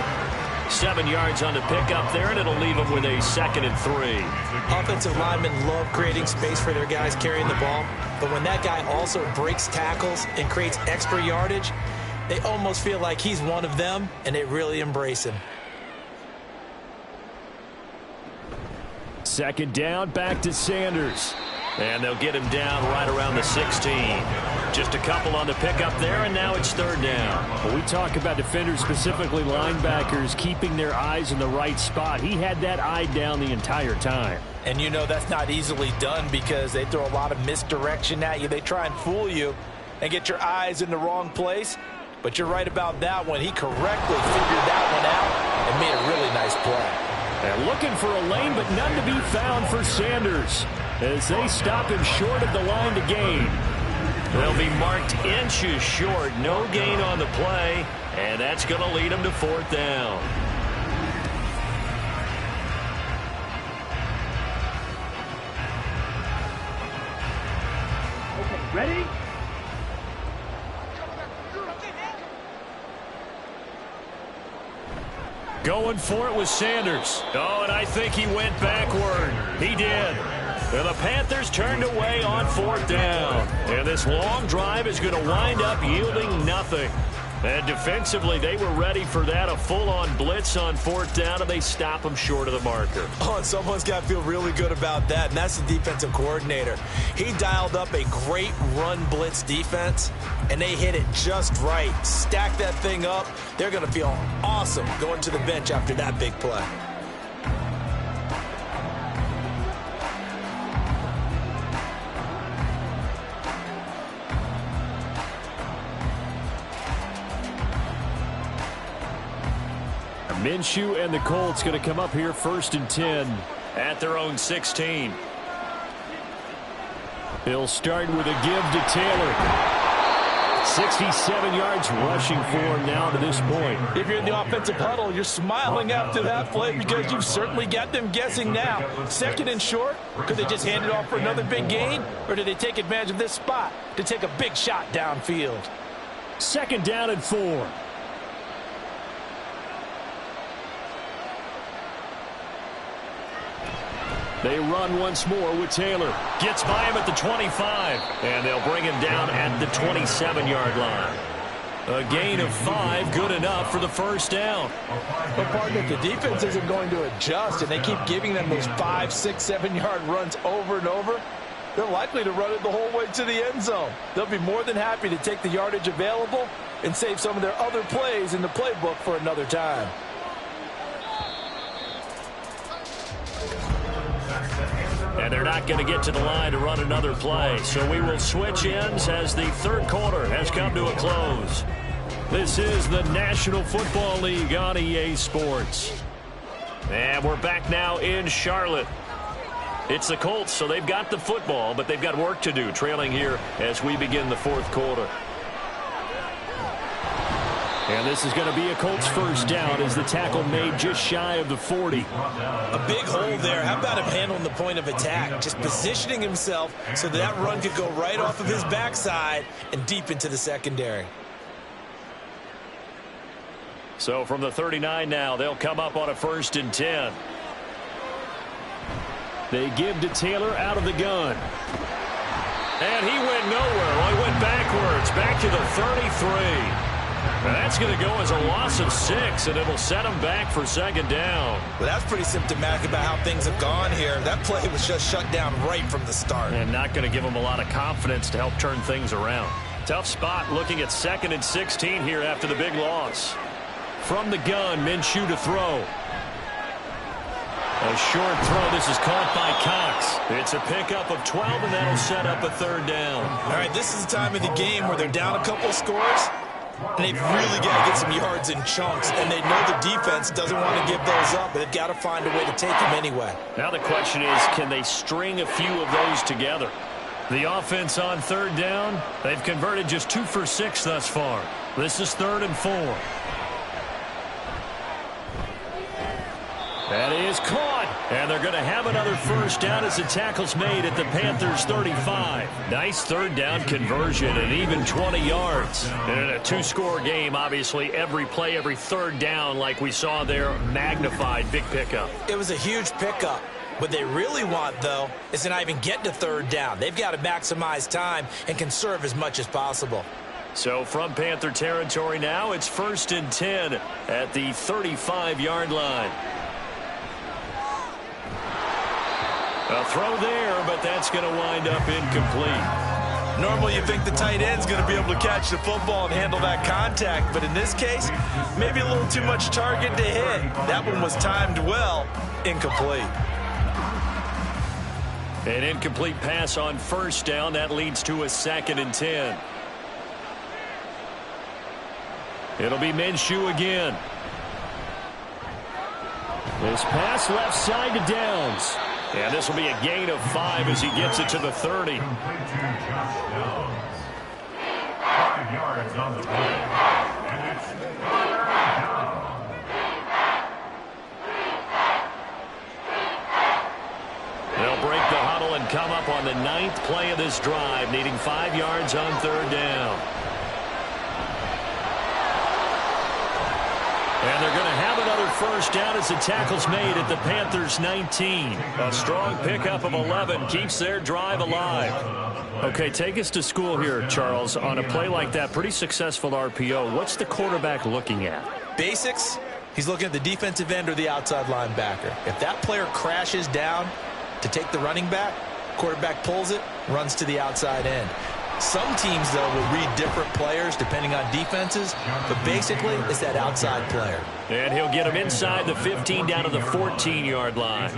7 yards on the pickup there, and it'll leave them with a 2nd and 3. Offensive linemen love creating space for their guys carrying the ball, but when that guy also breaks tackles and creates extra yardage, they almost feel like he's one of them, and they really embrace him. 2nd down, back to Sanders. And they'll get him down right around the 16. Just a couple on the pickup there, and now it's third down. Well, we talk about defenders, specifically linebackers, keeping their eyes in the right spot. He had that eye down the entire time. And you know that's not easily done because they throw a lot of misdirection at you. They try and fool you and get your eyes in the wrong place. But you're right about that one. He correctly figured that one out and made a really nice play. And looking for a lane, but none to be found for Sanders as they stop him short of the line to gain. They'll be marked inches short. No gain on the play, and that's going to lead them to fourth down. Okay, ready? Going for it was Sanders. Oh, and I think he went backward. He did. And the Panthers turned away on fourth down. And this long drive is going to wind up yielding nothing. And defensively, they were ready for that, a full-on blitz on fourth down, and they stop them short of the marker. Oh, and someone's got to feel really good about that, and that's the defensive coordinator. He dialed up a great run blitz defense, and they hit it just right. Stack that thing up. They're going to feel awesome going to the bench after that big play. Minshew and the Colts going to come up here first and 10. At their own 16. He'll start with a give to Taylor. 67 yards rushing for him now to this point. If you're in the offensive huddle, you're smiling after that play because you've certainly got them guessing now. Second and short, could they just hand it off for another big gain? Or do they take advantage of this spot to take a big shot downfield? Second down and 4. They run once more with Taylor. Gets by him at the 25. And they'll bring him down at the 27-yard line. A gain of 5, good enough for the first down. But partner, if the defense isn't going to adjust and they keep giving them those 5, 6, 7-yard runs over and over, they're likely to run it the whole way to the end zone. They'll be more than happy to take the yardage available and save some of their other plays in the playbook for another time. And they're not going to get to the line to run another play. So we will switch ends as the third quarter has come to a close. This is the National Football League on EA Sports. And we're back now in Charlotte. It's the Colts, so they've got the football, but they've got work to do, trailing here as we begin the fourth quarter. And this is going to be a Colts first down as the tackle made just shy of the 40. A big hole there. How about him handling the point of attack? Just positioning himself so that run could go right off of his backside and deep into the secondary. So from the 39 now, they'll come up on a first and 10. They give to Taylor out of the gun. And he went nowhere. Well, he went backwards, back to the 33. And that's going to go as a loss of 6, and it'll set him back for second down. Well, that's pretty symptomatic about how things have gone here. That play was just shut down right from the start. And not going to give him a lot of confidence to help turn things around. Tough spot looking at 2nd and 16 here after the big loss. From the gun, Minshew to throw. A short throw. This is caught by Cox. It's a pickup of 12, and that'll set up a third down. All right, this is the time of the game where they're down a couple scores. And they've really got to get some yards in chunks, and they know the defense doesn't want to give those up, but they've got to find a way to take them anyway. Now the question is, can they string a few of those together? The offense on third down, they've converted just 2 for 6 thus far. This is 3rd and 4. That is caught. And they're going to have another first down as the tackle's made at the Panthers' 35. Nice third down conversion and even 20 yards. And in a 2-score game, obviously, every play, every third down, like we saw there, magnified, big pickup. It was a huge pickup. What they really want, though, is to not even get to third down. They've got to maximize time and conserve as much as possible. So from Panther territory now, it's 1st and 10 at the 35-yard line. A throw there, but that's going to wind up incomplete. Normally you think the tight end's going to be able to catch the football and handle that contact, but in this case, maybe a little too much target to hit. That one was timed well, incomplete. An incomplete pass on first down. That leads to a 2nd and 10. It'll be Minshew again. This pass left side to Downs. And this will be a gain of 5 as he gets it to the 30. 5 yards on the play. And it's down. They'll break the huddle and come up on the 9th play of this drive, needing 5 yards on 3rd down. And they're going to have another first down as the tackle's made at the Panthers' 19. A strong pickup of 11 keeps their drive alive. Okay, take us to school here, Charles. On a play like that, pretty successful RPO. What's the quarterback looking at? Basics, he's looking at the defensive end or the outside linebacker. If that player crashes down to take the running back, quarterback pulls it, runs to the outside end. Some teams, though, will read different players depending on defenses, but basically it's that outside player. And he'll get him inside the 15 down to the 14-yard line.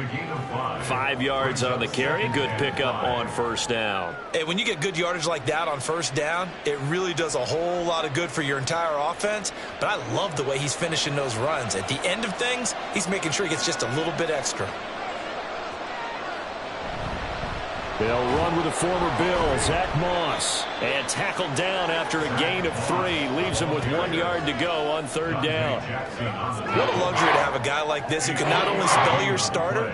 5 yards on the carry. Good pickup on first down. And when you get good yardage like that on first down, it really does a whole lot of good for your entire offense. But I love the way he's finishing those runs. At the end of things, he's making sure he gets just a little bit extra. They'll run with the former Bill, Zach Moss. And tackled down after a gain of 3. Leaves him with 1 yard to go on 3rd down. What a luxury to have a guy like this who can not only spell your starter,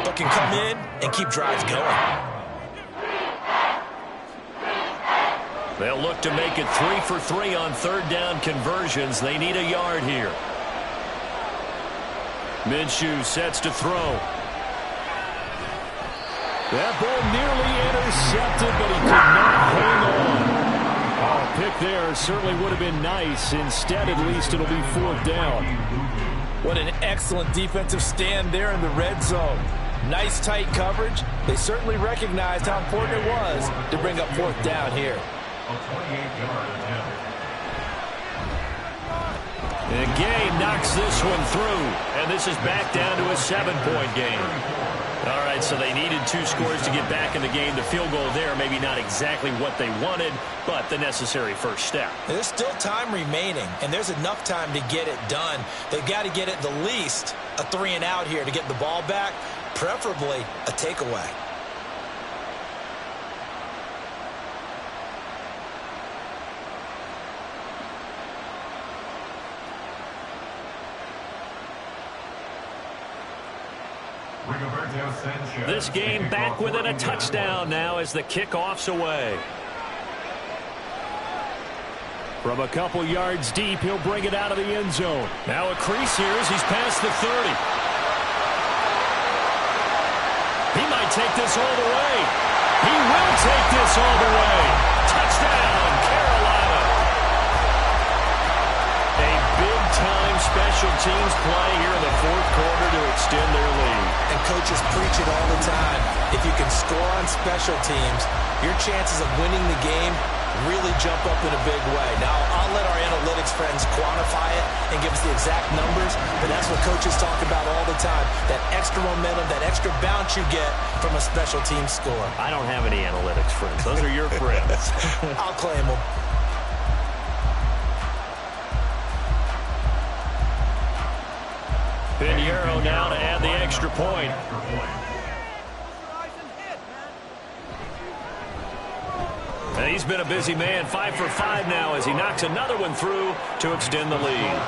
but can come in and keep drives going. They'll look to make it 3 for 3 on 3rd down conversions. They need a yard here. Minshew sets to throw. That ball nearly intercepted, but he could not hang on. Oh, pick there certainly would have been nice. Instead, at least, it'll be 4th down. What an excellent defensive stand there in the red zone. Nice tight coverage. They certainly recognized how important it was to bring up 4th down here. The game knocks this one through, and this is back down to a 7-point game. All right, so they needed 2 scores to get back in the game. The field goal there, maybe not exactly what they wanted, but the necessary first step. There's still time remaining, and there's enough time to get it done. They've got to get at the least a 3 and out here to get the ball back, preferably a takeaway. This game back within a touchdown now as the kickoff's away. From a couple yards deep, he'll bring it out of the end zone. Now a crease here as he's past the 30. He might take this all the way. He will take this all the way. Touchdown, Carolina. A big-time special teams play here in the 4th quarter to extend their lead. And coaches preach it all the time. If you can score on special teams, your chances of winning the game really jump up in a big way. Now, I'll let our analytics friends quantify it and give us the exact numbers, but that's what coaches talk about all the time, that extra momentum, that extra bounce you get from a special team score. I don't have any analytics friends. Those are your friends. I'll claim them. Pinheiro now to add the extra point. And he's been a busy man, 5 for 5 now as he knocks another one through to extend the lead.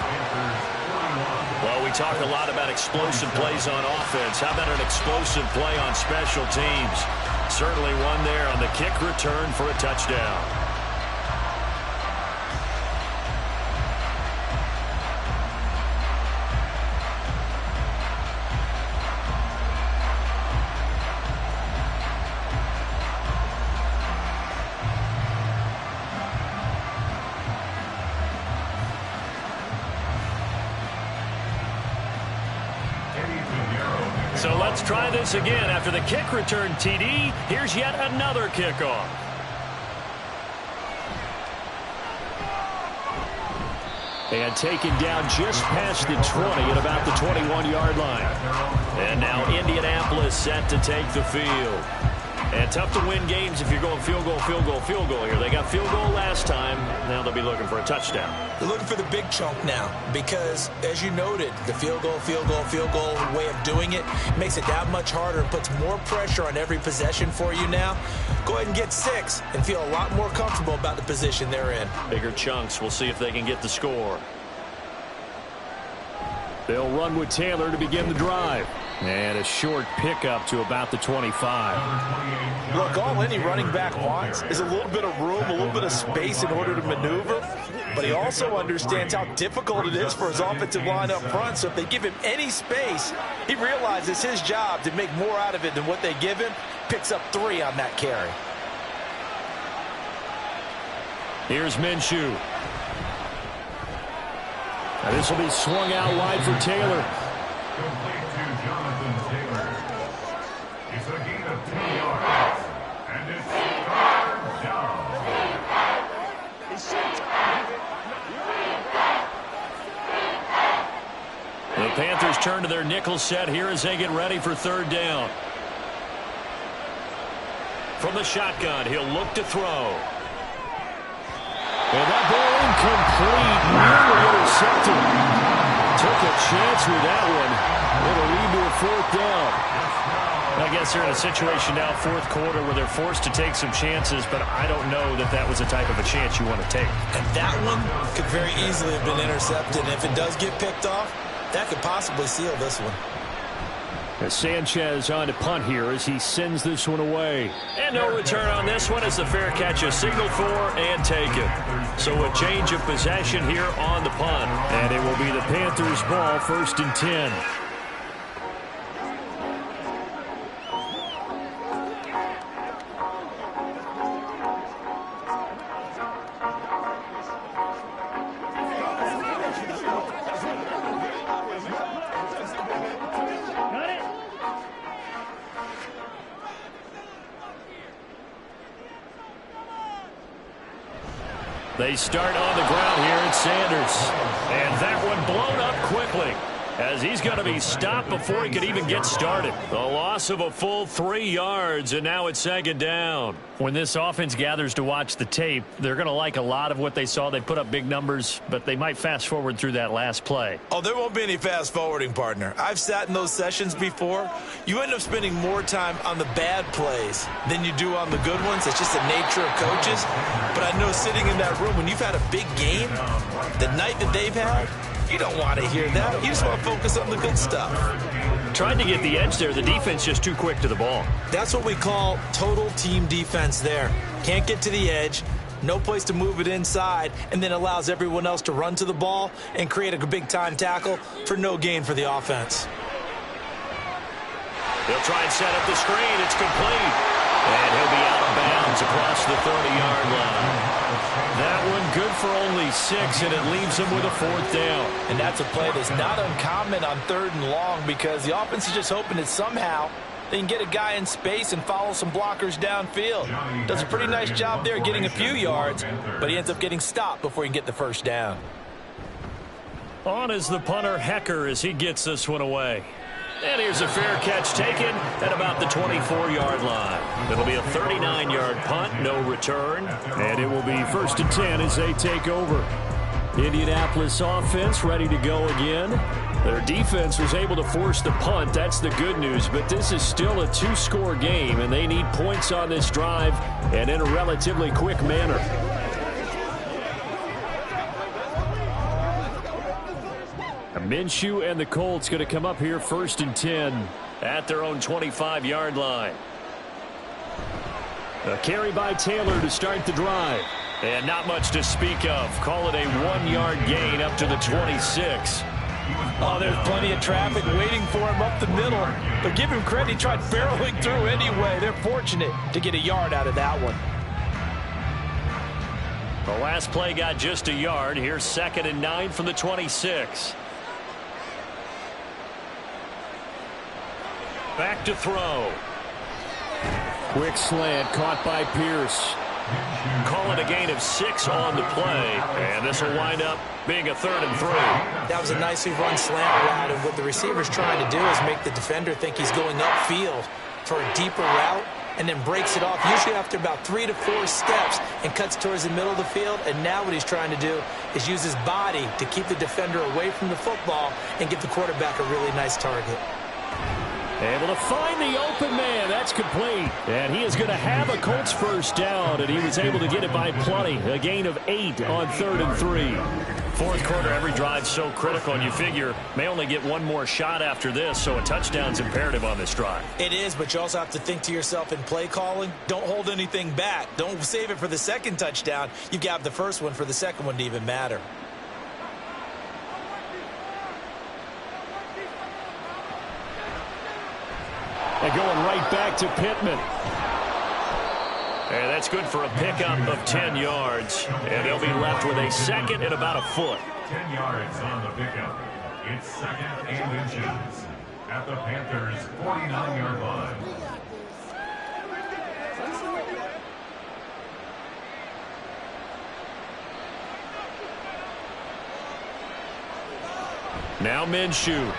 Well, we talk a lot about explosive plays on offense. How about an explosive play on special teams? Certainly one there on the kick return for a touchdown. So let's try this again. After the kick return TD, here's yet another kickoff. And taken down just past the 20 at about the 21-yard line. And now Indianapolis set to take the field. And tough to win games if you're going field goal, field goal, field goal here. They got field goal last time. Now they'll be looking for a touchdown. They're looking for the big chunk now because, as you noted, the field goal way of doing it makes it that much harder and puts more pressure on every possession for you now. Go ahead and get 6 and feel a lot more comfortable about the position they're in. Bigger chunks. We'll see if they can get the score. They'll run with Taylor to begin the drive. And a short pickup to about the 25. Look, all any running back wants is a little bit of room, a little bit of space in order to maneuver. But he also understands how difficult it is for his offensive line up front. So if they give him any space, he realizes his job to make more out of it than what they give him. Picks up 3 on that carry. Here's Minshew. Now this will be swung out wide for Taylor. Complete to Jonathan Taylor. It's a gain of 10 yards. And it's third down. The Panthers turn to their nickel set here as they get ready for third down. From the shotgun, he'll look to throw. And that ball incomplete, nearly intercepted. Took a chance with that one. It'll lead to a fourth down. I guess they're in a situation now, fourth quarter, where they're forced to take some chances, but I don't know that that was the type of a chance you want to take. And that one could very easily have been intercepted. And if it does get picked off, that could possibly seal this one. As Sanchez on to punt here as he sends this one away. And no return on this one as the fair catch is signaled for and taken. So a change of possession here on the punt. And it will be the Panthers' ball, 1st and 10. They start on the ground here at Sanders. And that one blown up quickly as he's going to be stopped before he could even get started. The loss of a full 3 yards, and now it's 2nd down. When this offense gathers to watch the tape, they're going to like a lot of what they saw. They put up big numbers, but they might fast forward through that last play. Oh, there won't be any fast forwarding, partner. I've sat in those sessions before. You end up spending more time on the bad plays than you do on the good ones. It's just the nature of coaches. But I know sitting in that room, when you've had a big game, the night that they've had, you don't want to hear that. You just want to focus on the good stuff. Tried to get the edge there. The defense just too quick to the ball. That's what we call total team defense there. Can't get to the edge, no place to move it inside, and then allows everyone else to run to the ball and create a big-time tackle for no gain for the offense. They'll try and set up the screen. It's complete. And he'll be out of bounds across the 30-yard line. That one good for only 6, and it leaves him with a 4th down. And that's a play that's not uncommon on 3rd and long because the offense is just hoping that somehow they can get a guy in space and follow some blockers downfield. Does a pretty nice job there getting a few yards, but he ends up getting stopped before he can get the 1st down. On is the punter, Hecker, as he gets this one away. And here's a fair catch taken at about the 24-yard line. It'll be a 39-yard punt, no return. And it will be 1st and 10 as they take over. Indianapolis offense ready to go again. Their defense was able to force the punt. That's the good news. But this is still a 2-score game, and they need points on this drive and in a relatively quick manner. Minshew and the Colts going to come up here 1st and 10 at their own 25-yard line. A carry by Taylor to start the drive. And not much to speak of. Call it a 1-yard gain up to the 26. Oh, there's plenty of traffic waiting for him up the middle. But give him credit, he tried barreling through anyway. They're fortunate to get a yard out of that one. The last play got just a yard. Here's 2nd and 9 from the 26. Back to throw. Quick slant caught by Pierce. Call it a gain of 6 on the play, and this will wind up being a 3rd and 3. That was a nicely run slant route, and what the receiver's trying to do is make the defender think he's going upfield for a deeper route, and then breaks it off, usually after about 3 to 4 steps, and cuts towards the middle of the field. And now what he's trying to do is use his body to keep the defender away from the football and give the quarterback a really nice target. Able to find the open man. That's complete. And he is going to have a Colts first down, and he was able to get it by plenty. A gain of 8 on 3rd and 3. Fourth quarter, every drive so critical, and you figure may only get one more shot after this, so a touchdown's imperative on this drive. It is, but you also have to think to yourself in play calling, don't hold anything back. Don't save it for the second touchdown. You've got the first one for the second one to even matter. And going right back to Pittman. And that's good for a pickup of 10 yards. And they'll be left with a second and about a foot. 10 yards on the pickup. It's 2nd and inches at the Panthers' 49-yard line. Now Minshew.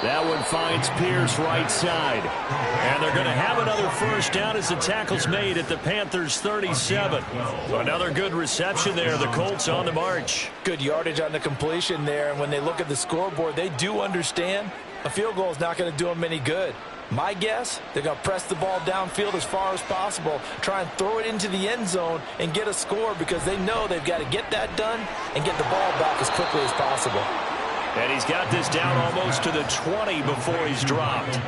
That one finds Pierce right side. And they're going to have another first down as the tackle's made at the Panthers' 37. So another good reception there. The Colts on the march. Good yardage on the completion there. And when they look at the scoreboard, they do understand a field goal is not going to do them any good. My guess, they're going to press the ball downfield as far as possible, try and throw it into the end zone and get a score because they know they've got to get that done and get the ball back as quickly as possible. And he's got this down almost to the 20 before he's dropped.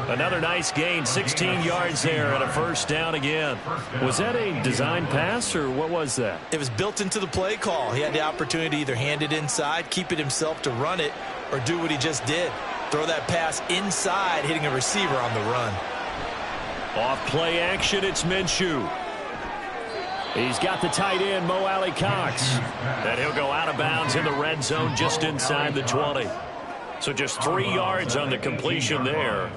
Another nice gain, 16 yards there and a first down again. Was that a design pass or what was that? It was built into the play call. He had the opportunity to either hand it inside, keep it himself to run it, or do what he just did. Throw that pass inside, hitting a receiver on the run. Off play action, it's Minshew. He's got the tight end, Mo Alley-Cox. And he'll go out of bounds in the red zone just inside the 20. So just 3 yards on the completion there.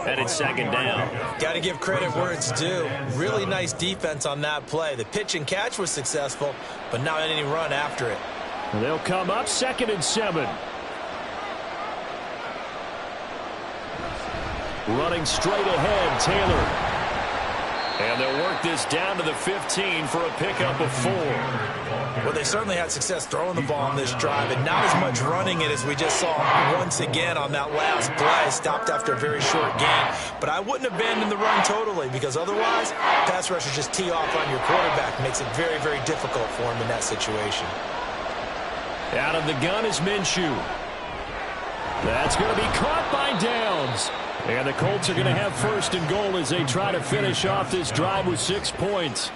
And it's second down. Got to give credit where it's due. Really nice defense on that play. The pitch and catch was successful, but not any run after it. They'll come up 2nd and 7. Running straight ahead, Taylor. And they'll work this down to the 15 for a pickup of 4. Well, they certainly had success throwing the ball on this drive, and not as much running it as we just saw once again on that last play. Stopped after a very short gain. But I wouldn't abandon the run totally, because otherwise, pass rushers just tee off on your quarterback. Makes it very, very difficult for him in that situation. Out of the gun is Minshew. That's going to be caught by Downs. And the Colts are going to have 1st and goal as they try to finish off this drive with 6 points.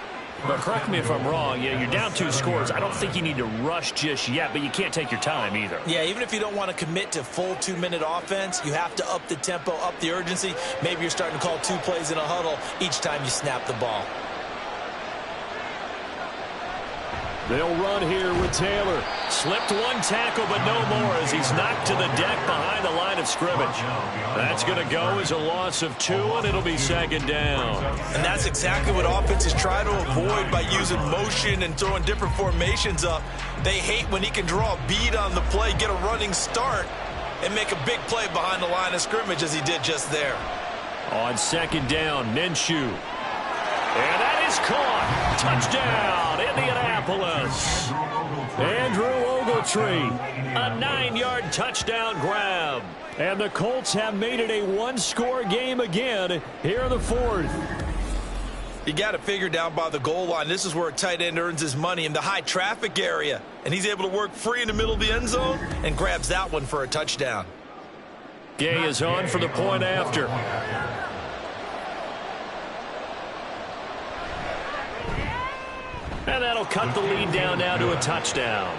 But correct me if I'm wrong. Yeah, you're down 2 scores. I don't think you need to rush just yet, but you can't take your time either. Yeah, even if you don't want to commit to full 2-minute offense, you have to up the tempo, up the urgency. Maybe you're starting to call 2 plays in a huddle each time you snap the ball. They'll run here with Taylor. Slipped 1 tackle, but no more as he's knocked to the deck behind the line of scrimmage. That's going to go as a loss of 2, and it'll be 2nd down. And that's exactly what offenses try to avoid by using motion and throwing different formations up. They hate when he can draw a bead on the play, get a running start, and make a big play behind the line of scrimmage as he did just there. On 2nd down, Minshew. And that is caught. Touchdown, Indianapolis. Andrew Ogletree, a 9-yard touchdown grab. And the Colts have made it a 1-score game again here in the 4th. You got it figured down by the goal line. This is where a tight end earns his money, in the high traffic area. And he's able to work free in the middle of the end zone and grabs that one for a touchdown. Gay is on for the point after. And that'll cut the lead down now to a touchdown.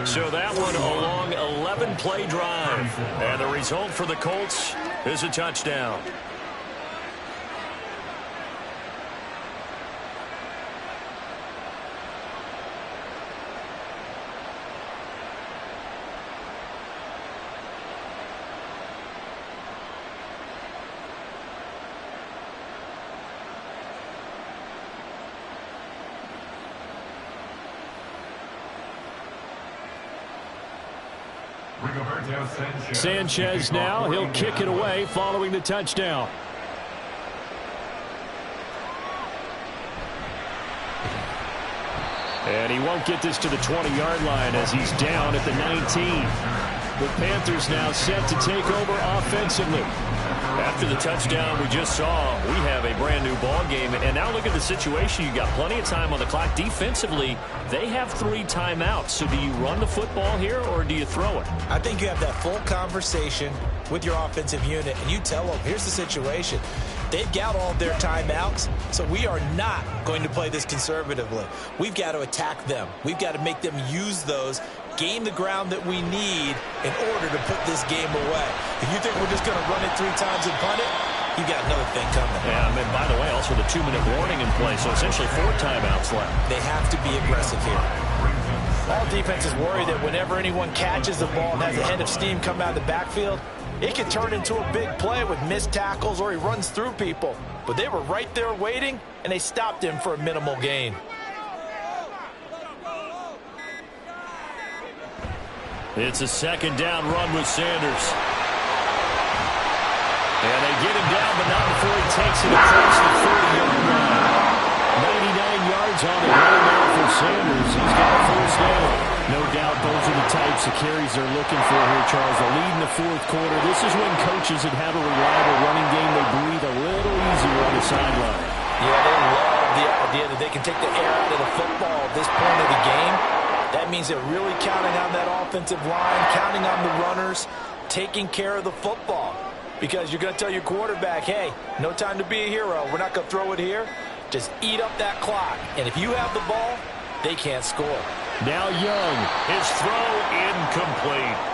So that one a long 11-play drive. And the result for the Colts is a touchdown. Rigoberto Sanchez now, he'll kick it away following the touchdown. And he won't get this to the 20-yard line as he's down at the 19. The Panthers now set to take over offensively. After the touchdown we just saw, we have a brand new ball game. And now look at the situation. You got plenty of time on the clock. Defensively, they have 3 timeouts. So do you run the football here or do you throw it? I think you have that full conversation with your offensive unit, and you tell them, here's the situation. They've got all their timeouts, so we are not going to play this conservatively. We've got to attack them. We've got to make them use those, gain the ground that we need in order to put this game away. If you think we're just going to run it 3 times and punt it, you got another thing coming. Yeah, and by the way, also the 2-minute warning in play, so essentially 4 timeouts left. They have to be aggressive here. All defenses worry that whenever anyone catches the ball and has a head of steam come out of the backfield, it can turn into a big play with missed tackles or he runs through people. But they were right there waiting, and they stopped him for a minimal gain. It's a 2nd down run with Sanders. And they get him down, but not before he takes it across the 30-yard line. 99 yards on the ground now for Sanders. He's got a 1st down. No doubt those are the types of carries they're looking for here, Charles. A lead in the 4th quarter. This is when coaches that have a reliable running game, they breathe a little easier on the sideline. Yeah, they love the idea that they can take the air out of the football at this point of the game. That means they're really counting on that offensive line, counting on the runners, taking care of the football. Because you're going to tell your quarterback, hey, no time to be a hero. We're not going to throw it here. Just eat up that clock. And if you have the ball, they can't score. Now Young, his throw incomplete.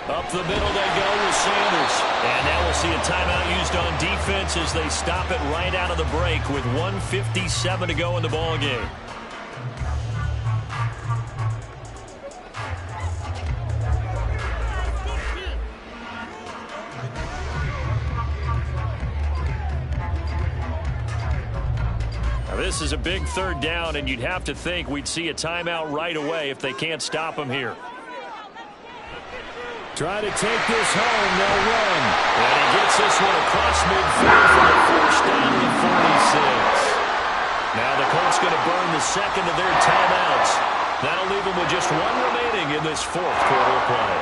Up the middle they go with Sanders. And now we'll see a timeout used on defense as they stop it right out of the break with 1:57 to go in the ball game. Now this is a big 3rd down, and you'd have to think we'd see a timeout right away if they can't stop him here. Try to take this home, they'll run. And he gets this one across midfield for the 1st down to the 46. Now the Colts going to burn the 2nd of their timeouts. That'll leave them with just 1 remaining in this 4th quarter of play.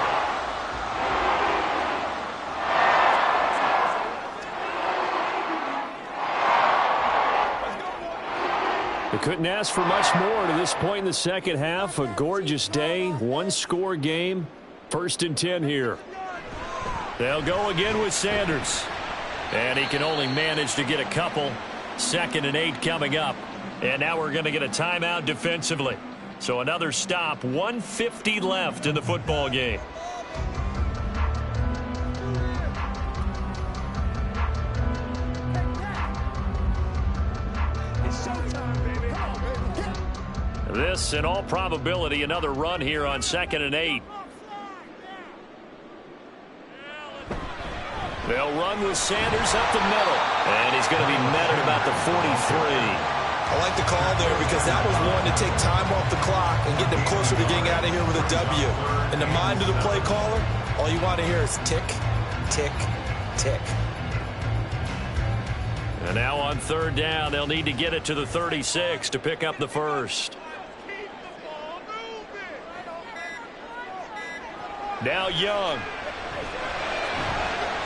They couldn't ask for much more to this point in the 2nd half. A gorgeous day, 1-score game. 1st and 10 here. They'll go again with Sanders. And he can only manage to get a couple. 2nd and 8 coming up. And now we're going to get a timeout defensively. So another stop. 1:50 left in the football game. This, in all probability, another run here on 2nd and 8. They'll run with Sanders up the middle. And he's going to be met at about the 43. I like the call there because that was one to take time off the clock and get them closer to getting out of here with a W. In the mind of the play caller, all you want to hear is tick, tick, tick. And now on 3rd down, they'll need to get it to the 36 to pick up the 1st. Now Young.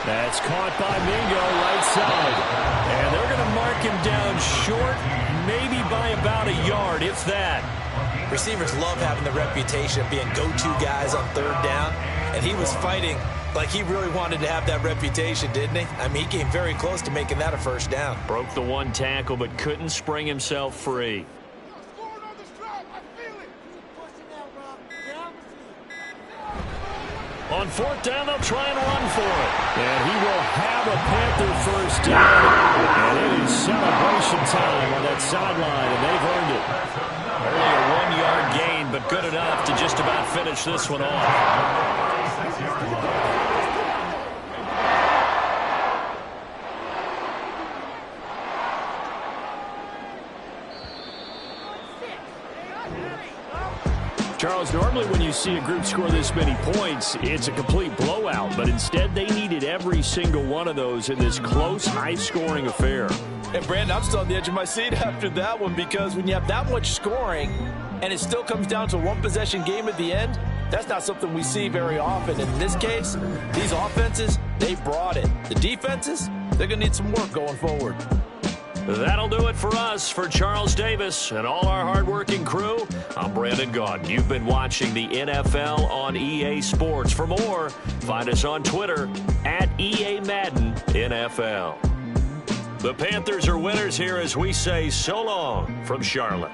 That's caught by Mingo right side. And they're going to mark him down short, maybe by about a yard, if that. Receivers love having the reputation of being go-to guys on 3rd down. And he was fighting like he really wanted to have that reputation, didn't he? I mean, he came very close to making that a 1st down. Broke the 1 tackle, but couldn't spring himself free. On 4th down, they'll try and run for it. And he will have a Panther 1st down. And it is celebration time on that sideline, and they've earned it. Only a 1-yard but good enough to just about finish this one off. 36-yard line. Charles, normally when you see a group score this many points, it's a complete blowout. But instead, they needed every single one of those in this close, high-scoring affair. And, Brandon, I'm still on the edge of my seat after that one, because when you have that much scoring and it still comes down to a one-possession game at the end, that's not something we see very often. In this case, these offenses, they brought it. The defenses, they're going to need some work going forward. That'll do it for us. For Charles Davis and all our hardworking crew, I'm Brandon Gaudin. You've been watching the NFL on EA Sports. For more, find us on Twitter at EA Madden NFL. The Panthers are winners here as we say so long from Charlotte.